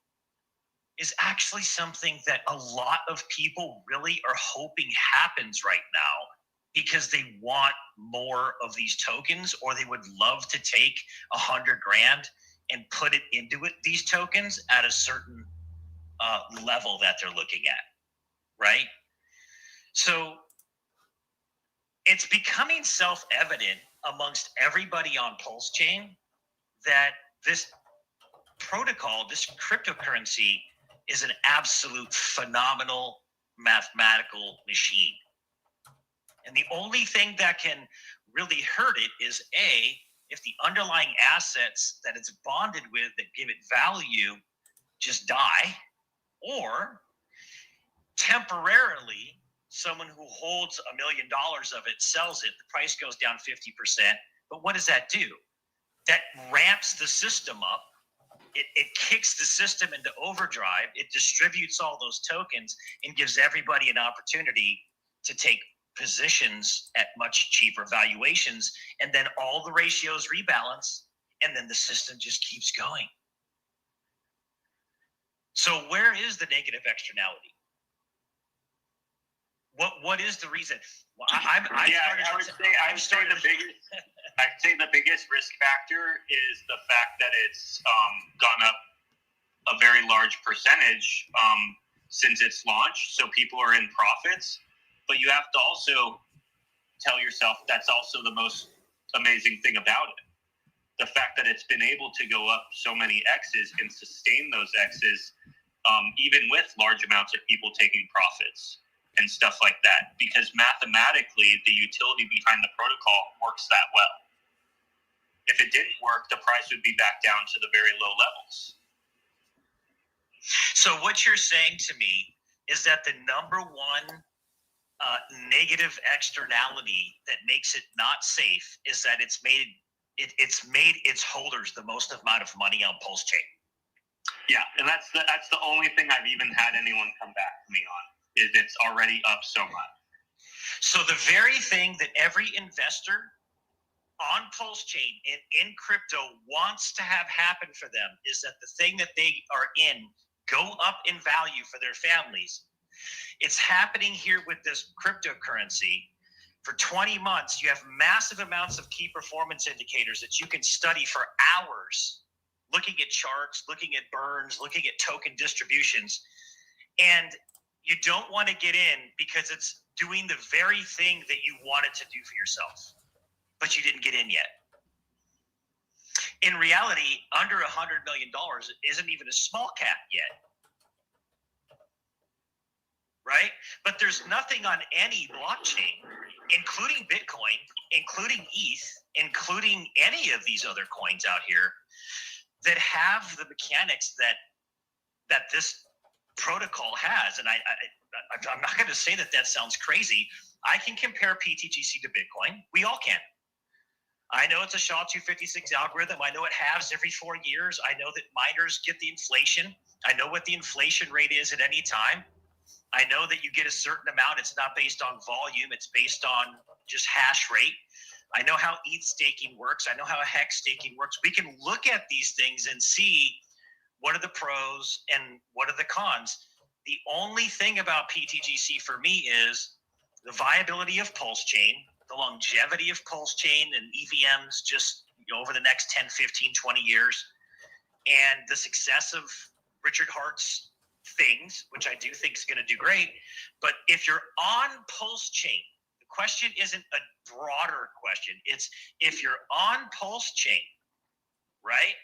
is actually something that a lot of people really are hoping happens right now, because they want more of these tokens, or they would love to take $100,000 and put it into these tokens at a certain level that they're looking at, right? So it's becoming self-evident amongst everybody on PulseChain that this protocol, this cryptocurrency, is an absolute phenomenal mathematical machine. And the only thing that can really hurt it is A, if the underlying assets that it's bonded with that give it value just die, or temporarily someone who holds $1 million of it sells it, the price goes down 50%. But what does that do? That ramps the system up. It kicks the system into overdrive. It distributes all those tokens and gives everybody an opportunity to take positions at much cheaper valuations. And then all the ratios rebalance, and then the system just keeps going. So where is the negative externality? What is the reason? Well, I'd say the biggest risk factor is the fact that it's gone up a very large percentage since its launch. So people are in profits, but you have to also tell yourself that's also the most amazing thing about it. The fact that it's been able to go up so many X's and sustain those X's, even with large amounts of people taking profits and stuff like that, because mathematically the utility behind the protocol works that well. If it didn't work, the price would be back down to the very low levels. So what you're saying to me is that the number one negative externality that makes it not safe is that it's made its holders the most amount of money on PulseChain. Yeah, and that's the only thing I've even had anyone come back to me on, is it's already up so much. So the very thing that every investor on PulseChain and in crypto wants to have happen for them is that the thing that they are in go up in value for their families. It's happening here with this cryptocurrency. For 20 months, you have massive amounts of key performance indicators that you can study for hours, looking at charts, looking at burns, looking at token distributions. And you don't want to get in because it's doing the very thing that you wanted to do for yourself, but you didn't get in yet. In reality, under $100 million isn't even a small cap yet, right? But there's nothing on any blockchain, including Bitcoin, including ETH, including any of these other coins out here, that have the mechanics that this protocol has. And I'm not going to say that sounds crazy. I can compare pTGC to Bitcoin. We all can. I know it's a SHA-256 algorithm. I know it halves every 4 years. I know that miners get the inflation. I know what the inflation rate is at any time. I know that you get a certain amount. It's not based on volume. It's based on just hash rate. I know how ETH staking works. I know how hex staking works. We can look at these things and see what are the pros and what are the cons. The only thing about pTGC for me is the viability of PulseChain, the longevity of PulseChain and EVMs just over the next 10, 15, 20 years, and the success of Richard Hart's things, which I do think is going to do great. But if you're on PulseChain, the question isn't a broader question. It's if you're on PulseChain, right?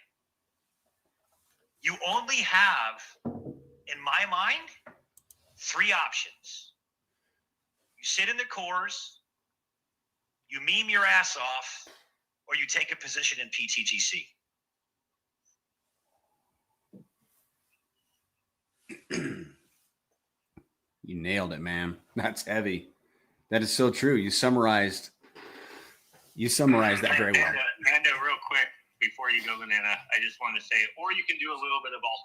You only have, in my mind, 3 options. You sit in the cores, you meme your ass off, or you take a position in pTGC. You nailed it, man. That's heavy. That is so true. You summarized that very well. Mando, real quick before you go, Banana, I just want to say, or you can do a little bit of all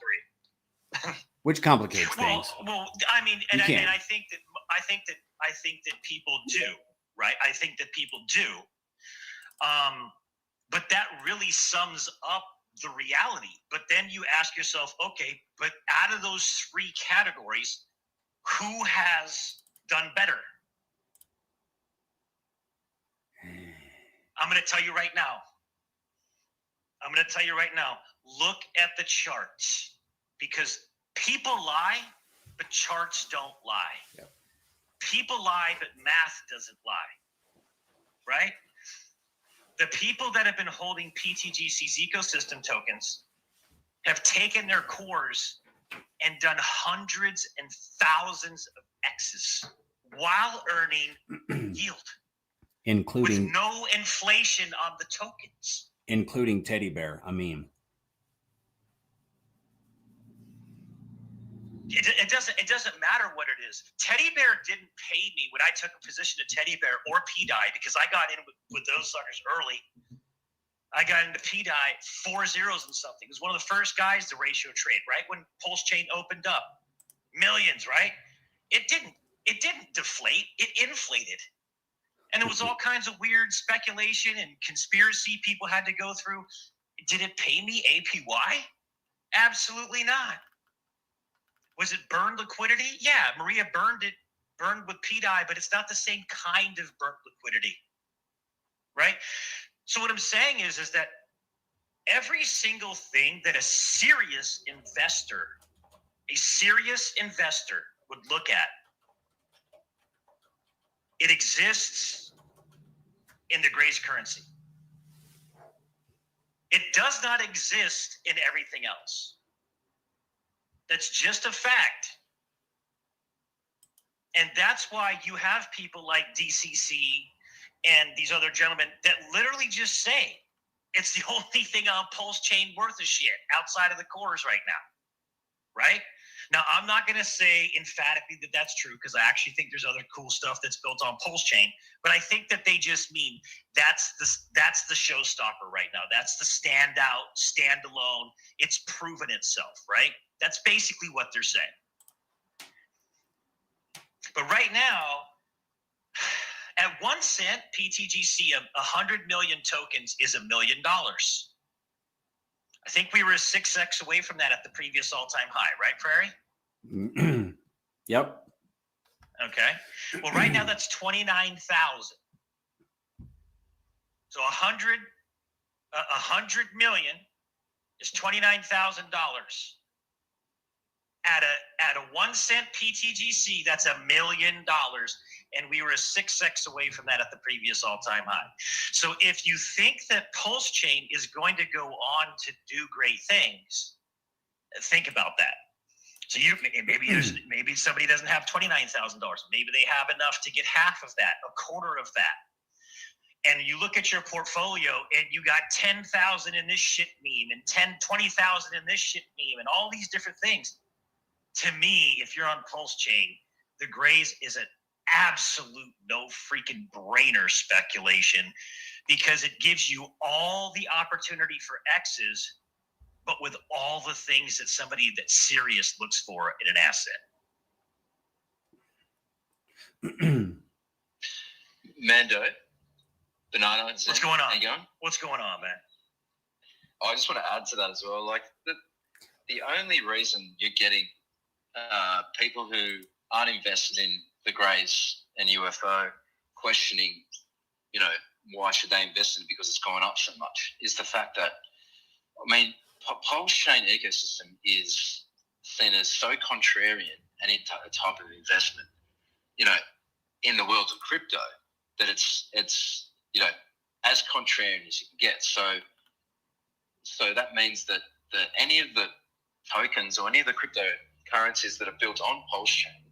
3. Which complicates things. Well, I mean, and I think that people do, right? I think that people do. But that really sums up the reality. But then you ask yourself, okay, but out of those 3 categories, who has done better? I'm going to tell you right now. Look at the charts, because people lie, but charts don't lie. Yep. People lie, but math doesn't lie, right? The people that have been holding pTGC's ecosystem tokens have taken their cores and done hundreds and thousands of X's while earning yield. including with no inflation on the tokens, including teddy bear, a meme. It doesn't matter what it is. Teddy bear didn't pay me when I took a position of teddy bear or PDI, because I got in with those suckers early. I got into PDI 4 zeros and something. It was one of the first guys to ratio trade, right? When PulseChain opened up, millions, right? It didn't deflate, it inflated. And there was all kinds of weird speculation and conspiracy people had to go through. Did it pay me APY? Absolutely not. Was it burned liquidity? Yeah, Maria burned with PDI, but it's not the same kind of burnt liquidity, right? So what I'm saying is that every single thing that a serious investor would look at, it exists in the Grace currency. It does not exist in everything else. That's just a fact. And that's why you have people like DCC and these other gentlemen that literally just say it's the only thing on PulseChain worth a shit outside of the cores right now, right? Now, I'm not going to say emphatically that that's true, because I actually think there's other cool stuff that's built on PulseChain, but I think that they just mean that's the showstopper right now. That's the standout, standalone. It's proven itself, right? That's basically what they're saying. But right now, at 1 cent pTGC, 100 million tokens is $1 million. I think we were 6x away from that at the previous all-time high, right, Prairie? Yep. Okay. Well, right now that's 29,000. So 100 million is $29,000. At a 1 cent pTGC, that's $1 million. And we were 6x away from that at the previous all-time high. So if you think that PulseChain is going to go on to do great things, think about that. So maybe somebody doesn't have $29,000. Maybe they have enough to get half of that, a quarter of that. And you look at your portfolio and you got 10,000 in this shit meme and 20,000 in this shit meme and all these different things. To me, if you're on PulseChain, the Grays is an absolute no freaking brainer speculation, because it gives you all the opportunity for X's, but with all the things that somebody that's serious looks for in an asset. Mando, Banana, what's going on? How you going? What's going on, man? I just want to add to that as well. Like the only reason you're getting people who aren't invested in the Grays and UFO questioning, why should they invest in it because it's gone up so much, is the fact that, PulseChain ecosystem is seen as so contrarian and a type of investment, in the world of crypto, that it's as contrarian as you can get. So that means that any of the tokens or any of the cryptocurrencies that are built on PulseChain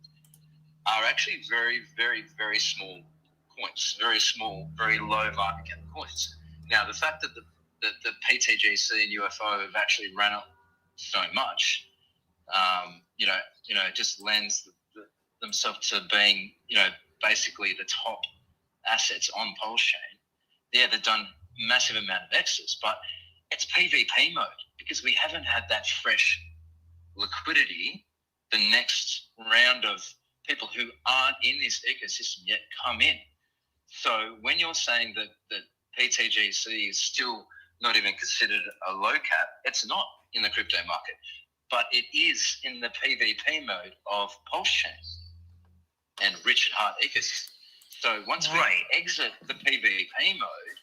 are actually very, very, very small coins, very small, very low market cap coins. Now, the fact that the pTGC and UFO have actually run up so much, just lends themselves to being, basically the top assets on PulseChain. Yeah, they've done massive amount of X's, but it's PvP mode, because we haven't had that fresh liquidity. The next round of people who aren't in this ecosystem yet come in. So when you're saying that pTGC is still not even considered a low cap, it's not in the crypto market, but it is in the PvP mode of PulseChain and Richard Hart ecosystem. So once we exit the PvP mode,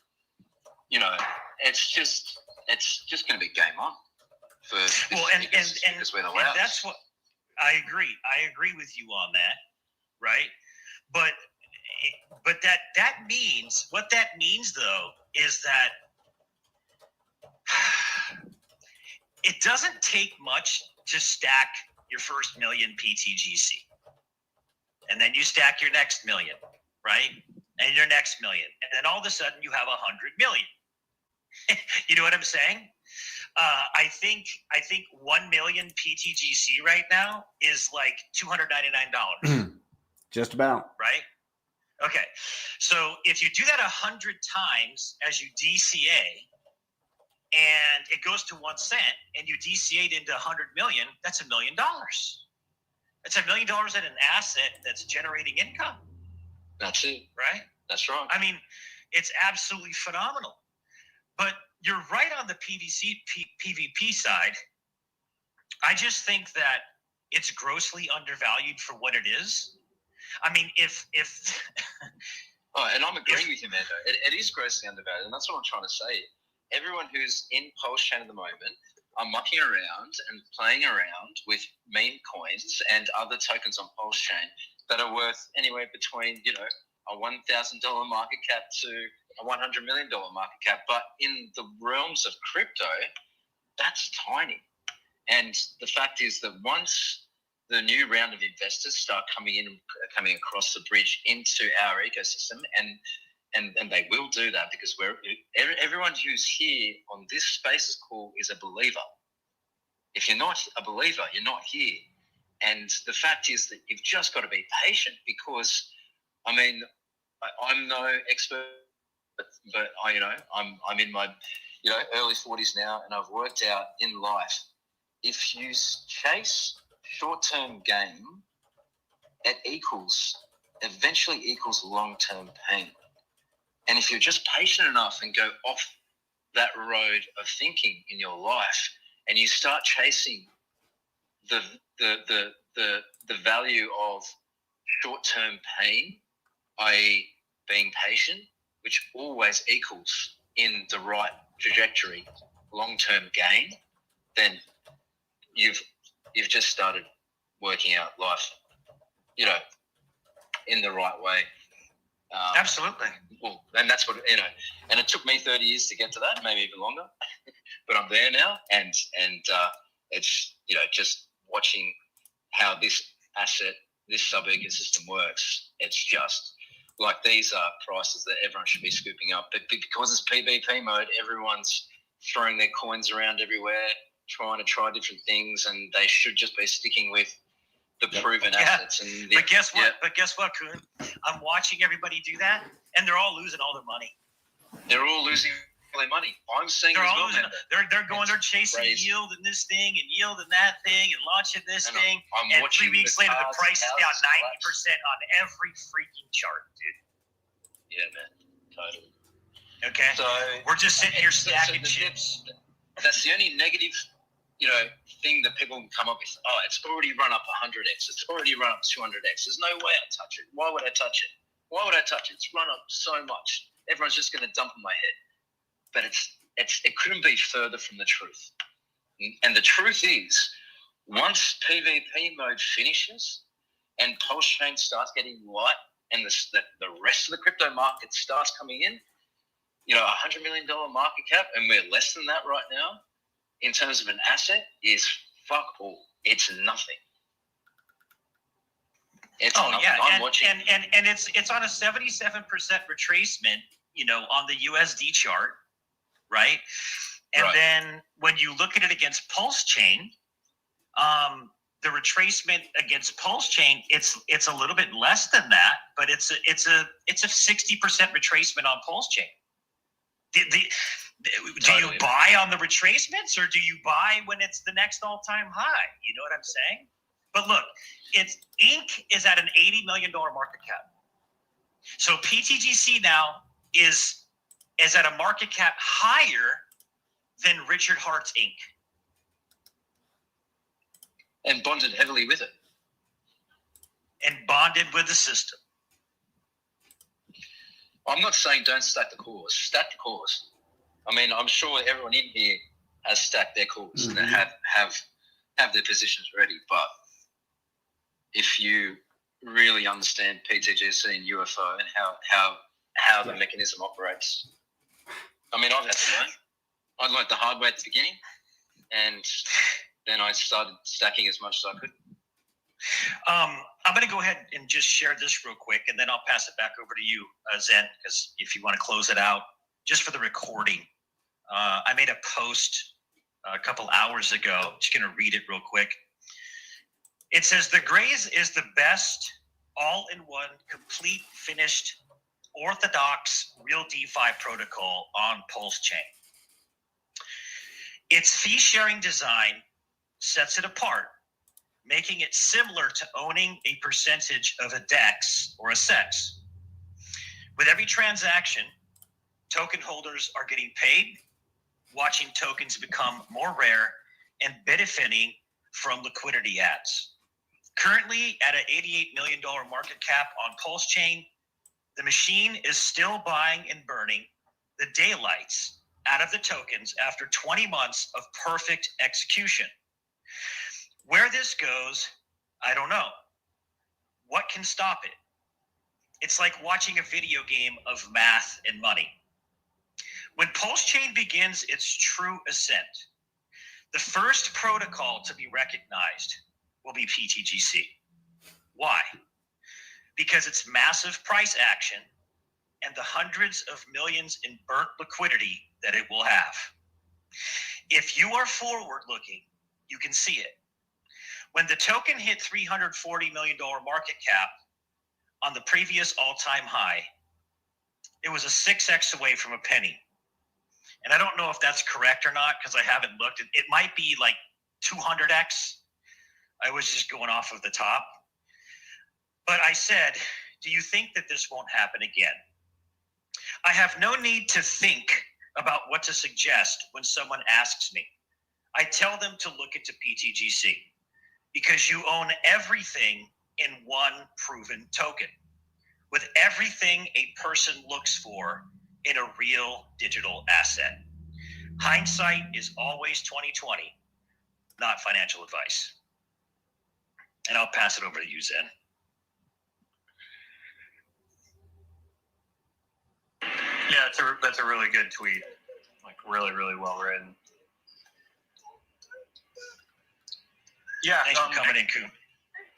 it's just going to be game on for this because we're the loudest. That's what I agree. I agree with you on that, right? But that means, what that means though is that it doesn't take much to stack your first million pTGC, and then you stack your next million, right? and your next million. And then all of a sudden you have 100 million. You know what I'm saying? I think 1 million pTGC right now is like $299. Just about. Right? Okay. So if you do that 100 times as you DCA, and it goes to 1 cent, and you DCA it into 100 million, that's $1 million. That's $1 million in an asset that's generating income. That's it. Right? That's right. I mean, it's absolutely phenomenal. But you're right on the PvP side. I just think that it's grossly undervalued for what it is. I mean, if oh, and I'm agreeing with you, Mando. It is grossly undervalued, and that's what I'm trying to say. Everyone who's in PulseChain at the moment are mucking around and playing around with meme coins and other tokens on PulseChain that are worth anywhere between, a $1,000 market cap to a $100 million market cap. But in the realms of crypto, that's tiny. And the fact is that once the new round of investors start coming across the bridge into our ecosystem, and they will do that because everyone who's here on this Spaces call is a believer. If you're not a believer, you're not here. And the fact is that you've just got to be patient because, I mean, I'm no expert, but I'm in my early 40s now, and I've worked out in life, if you chase short-term gain, it eventually equals long-term pain. And if you're just patient enough and go off that road of thinking in your life, and you start chasing the value of short-term pain, i.e. being patient, which always equals in the right trajectory long-term gain, then you've just started working out life, in the right way. Absolutely. Well, and that's what, and it took me 30 years to get to that, maybe even longer, but I'm there now. And it's, just watching how this asset, this sub-ecosystem works. It's just like, these are prices that everyone should be scooping up. But because it's PvP mode, everyone's throwing their coins around everywhere, trying to try different things, and they should just be sticking with the proven assets. And but guess what? But guess what, Kuhn? I'm watching everybody do that, and they're all losing all their money. They're all losing all their money. I'm seeing they're as all well, losing. They're chasing crazy. yield in this thing and yield in that thing and launching this thing. I'm and 3 weeks later, the price is down 90% on every freaking chart, dude. Yeah, man. Totally. Okay. So we're just sitting here stacking chips. That's the only negative, thing that people come up with. Oh, it's already run up 100x. It's already run up 200x. There's no way I'd touch it. Why would I touch it? Why would I touch it? It's run up so much. Everyone's just going to dump on my head. But it couldn't be further from the truth. And the truth is, once PvP mode finishes and PulseChain starts getting light and the rest of the crypto market starts coming in, $100 million market cap, and we're less than that right now, in terms of an asset, is fuck all. It's nothing. It's nothing. Yeah, I'm watching. And it's on a 77% retracement, on the USD chart, right? And then when you look at it against PulseChain, the retracement against PulseChain, it's a little bit less than that, but it's a 60% retracement on PulseChain. Do you buy on the retracements, or do you buy when it's the next all-time high? You know what I'm saying? But look, Inc. is at an $80 million market cap. So pTGC now is at a market cap higher than Richard Hart's Inc. And bonded heavily with it. And bonded with the system. I'm not saying don't stack the cores. Stack the cores. I mean, I'm sure everyone in here has stacked their cores and have their positions ready. But if you really understand pTGC and UFO and how the mechanism operates, I mean, I've had to learn. I learned the hard way at the beginning, and then I started stacking as much as I could. I'm going to go ahead and just share this real quick, and then I'll pass it back over to you, Zen, because if you want to close it out, just for the recording. I made a post a couple hours ago. Just going to read it real quick. It says, the Graze is the best all-in-one, complete, finished, orthodox, real DeFi protocol on PulseChain. Its fee-sharing design sets it apart, making it similar to owning a percentage of a DEX or a SEX. With every transaction, token holders are getting paid, watching tokens become more rare, and benefiting from liquidity adds. Currently at an $88 million market cap on PulseChain, the machine is still buying and burning the daylights out of the tokens after 20 months of perfect execution. Where this goes, I don't know. What can stop it? It's like watching a video game of math and money. When PulseChain begins its true ascent, the first protocol to be recognized will be pTGC. Why? Because its massive price action and the hundreds of millions in burnt liquidity that it will have. If you are forward looking, you can see it. When the token hit $340 million market cap on the previous all-time high, it was a 6x away from a penny. And I don't know if that's correct or not because I haven't looked. It might be like 200x. I was just going off of the top. But I said, do you think that this won't happen again? I have no need to think about what to suggest when someone asks me. I tell them to look into pTGC because you own everything in one proven token with everything a person looks for in a real digital asset. Hindsight is always 20/20, not financial advice. And I'll pass it over to you, Zen. Yeah, that's a really good tweet. Like really, really well written. Yeah. Thanks for coming in, Kuhn.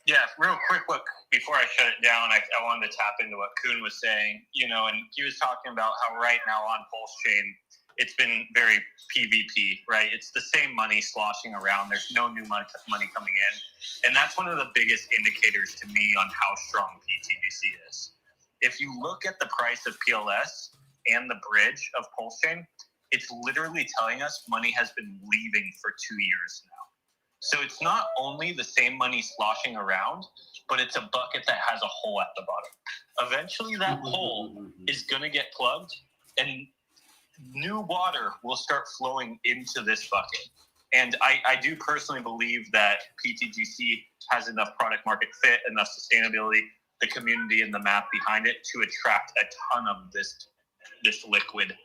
Yeah, real quick, before I shut it down, I wanted to tap into what Kuhn was saying, and he was talking about how right now on PulseChain, it's been very PvP, right? It's the same money sloshing around. There's no new money coming in. And that's one of the biggest indicators to me on how strong pTGC is. If you look at the price of PLS and the bridge of PulseChain, it's literally telling us money has been leaving for 2 years now. So it's not only the same money sloshing around, but it's a bucket that has a hole at the bottom. Eventually that hole is going to get plugged and new water will start flowing into this bucket. And I do personally believe that pTGC has enough product market fit, enough sustainability, the community and the math behind it to attract a ton of this liquid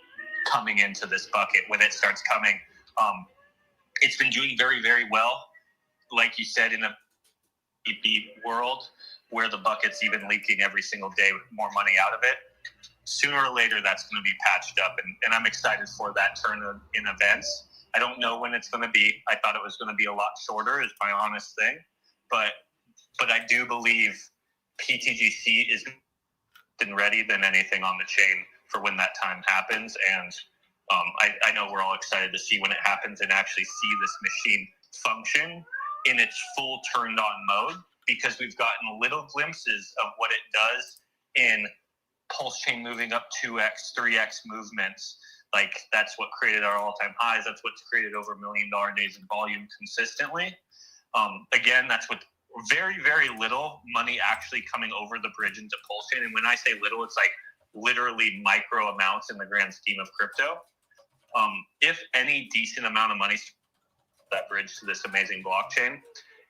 coming into this bucket when it starts coming. It's been doing very, very well, like you said, in a beat world where the bucket's even leaking every single day with more money out of it. Sooner or later, that's going to be patched up, and I'm excited for that turn in events. I don't know when it's going to be. I thought it was going to be a lot shorter, is my honest thing, but I do believe pTGC is been ready than anything on the chain for when that time happens, and I know we're all excited to see when it happens and actually see this machine function in its full turned on mode, because we've gotten little glimpses of what it does in PulseChain moving up 2x, 3x movements. Like that's what created our all-time highs. That's what's created over $1 million days in volume consistently. Again, that's with very, very little money actually coming over the bridge into PulseChain. And when I say little, it's like literally micro amounts in the grand scheme of crypto. If any decent amount of money that bridge to this amazing blockchain,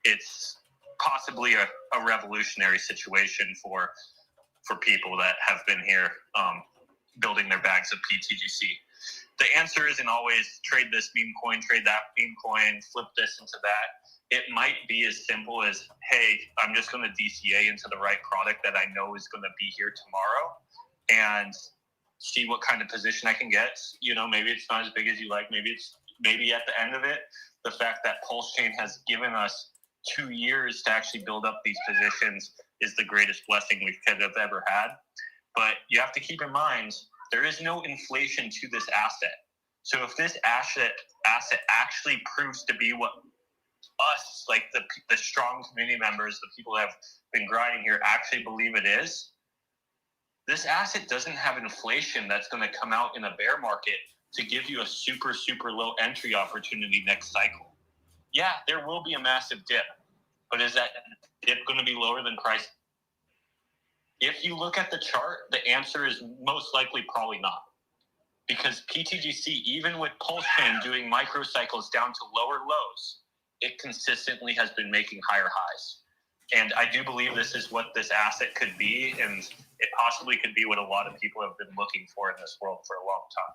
it's possibly a revolutionary situation for people that have been here building their bags of pTGC. The answer isn't always trade this meme coin, trade that meme coin, flip this into that. It might be as simple as, hey, I'm just going to DCA into the right product that I know is going to be here tomorrow and see what kind of position I can get. Maybe it's not as big as you like. Maybe at the end of it, the fact that PulseChain has given us 2 years to actually build up these positions is the greatest blessing we could have ever had. But you have to keep in mind, there is no inflation to this asset. So if this asset actually proves to be what us, like the strong community members, the people that have been grinding here, actually believe it is, this asset doesn't have inflation that's going to come out in a bear market to give you a super, super low entry opportunity next cycle. Yeah, there will be a massive dip, but is that dip going to be lower than price? If you look at the chart, the answer is most likely probably not. Because pTGC, even with PulseChain doing microcycles down to lower lows, it consistently has been making higher highs. And I do believe this is what this asset could be, and it possibly could be what a lot of people have been looking for in this world for a long time.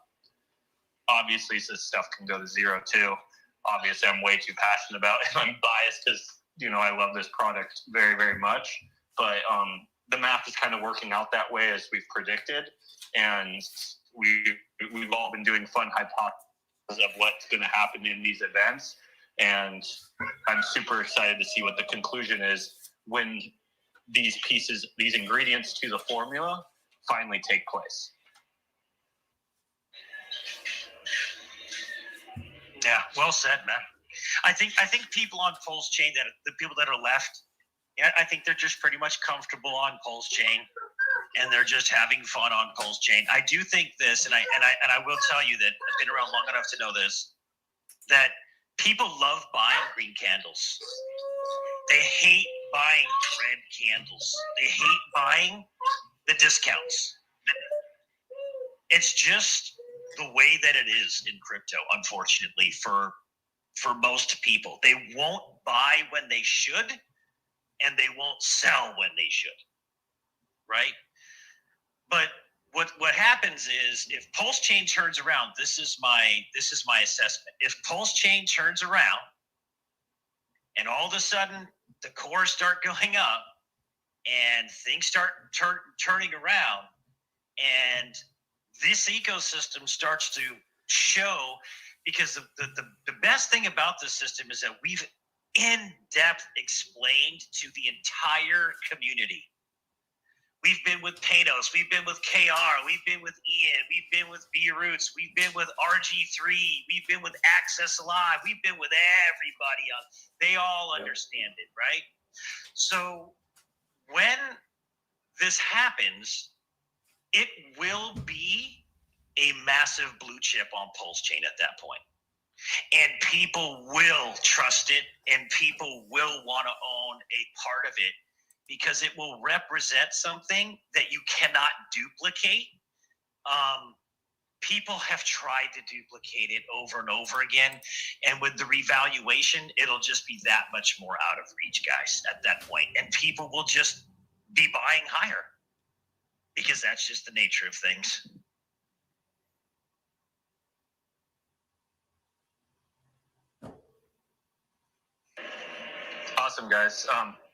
Obviously, this stuff can go to zero too. Obviously, I'm way too passionate about it. I'm biased because, I love this product very, very much. But the math is kind of working out that way as we've predicted. And we've all been doing fun hypotheses of what's going to happen in these events. And I'm super excited to see what the conclusion is when these ingredients to the formula finally take place. Yeah, well said, man. I think people on PulseChain, that the people that are left, I think they're just pretty much comfortable on PulseChain, and they're just having fun on PulseChain. I do think this, and I will tell you that I've been around long enough to know this, that people love buying green candles. They hate buying red candles. They hate buying the discounts. It's just the way that it is in crypto, unfortunately, for most people. They won't buy when they should, and they won't sell when they should, right? But what happens is, if PulseChain turns around, this is my assessment. If PulseChain turns around and all of a sudden the cores start going up and things start turning around, and this ecosystem starts to show, because the best thing about this system is that we've in-depth explained to the entire community. We've been with Panos, we've been with KR, we've been with Ian, we've been with B-Roots, we've been with RG3, we've been with Access Live, we've been with everybody else. They all understand it, right? So when this happens, it will be a massive blue chip on PulseChain at that point. And people will trust it, and people will want to own a part of it, because it will represent something that you cannot duplicate. People have tried to duplicate it over and over again. And with the revaluation, it'll just be that much more out of reach, guys, at that point. And people will just be buying higher, because that's just the nature of things. Awesome, guys.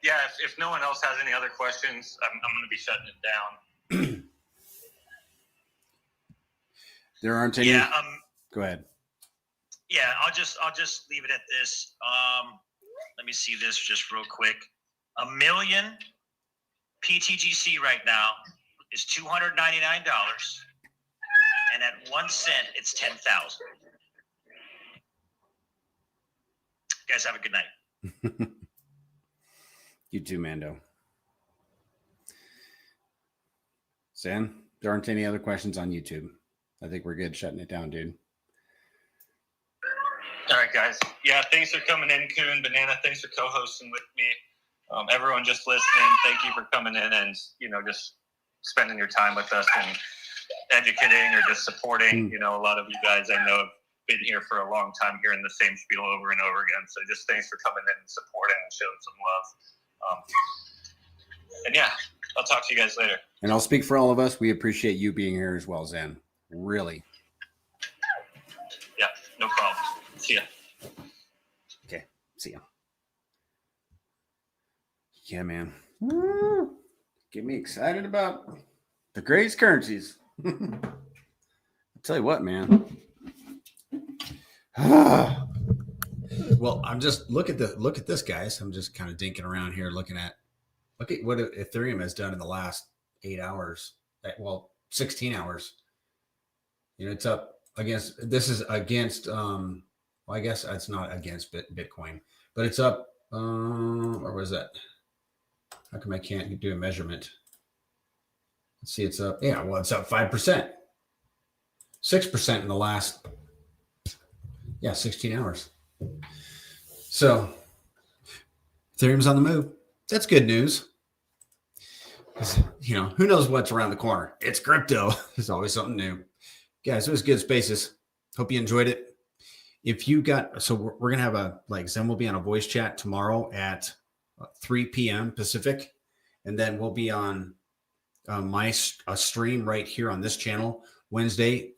Yeah, if no one else has any other questions, I'm going to be shutting it down. There aren't any. Yeah. Go ahead. Yeah, I'll just leave it at this. Let me see this just real quick. 1 million pTGC right now is $299, and at 1 cent, it's 10,000. Guys, have a good night. You too, Mando. Sam, there aren't any other questions on YouTube. I think we're good shutting it down, dude. All right, guys. Yeah, thanks for coming in, Kuhn. Banana, thanks for co-hosting with me. Everyone just listening, thank you for coming in and, just spending your time with us and educating or just supporting. A lot of you guys I know have been here for a long time, hearing the same spiel over and over again. So just thanks for coming in and supporting and showing some love. And yeah, I'll talk to you guys later. And I'll speak for all of us. We appreciate you being here as well, Zen. Really. Yeah, no problem. See ya. Okay, see ya. Yeah, man. Get me excited about the greatest currencies. I'll tell you what, man. Well, I'm just look at this, guys. I'm just kind of dinking around here, look at what Ethereum has done in the last 8 hours. 16 hours. It's up against. This is against. Well, I guess it's not against Bitcoin, but it's up. Or was that? How come I can't do a measurement? Let's see. It's up. Yeah. Well, it's up 5%, 6% in the last. 16 hours. So Ethereum's on the move. That's good news. Who knows what's around the corner? It's crypto. There's always something new. Guys, it was good spaces. Hope you enjoyed it. If you got, so we're going to have Zen will be on a voice chat tomorrow at 3 p.m. Pacific. And then we'll be on my stream right here on this channel Wednesday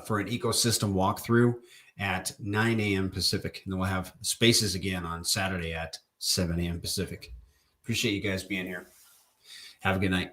for an ecosystem walkthrough at 9 a.m. Pacific. And then we'll have spaces again on Saturday at 7 a.m. Pacific. Appreciate you guys being here. Have a good night.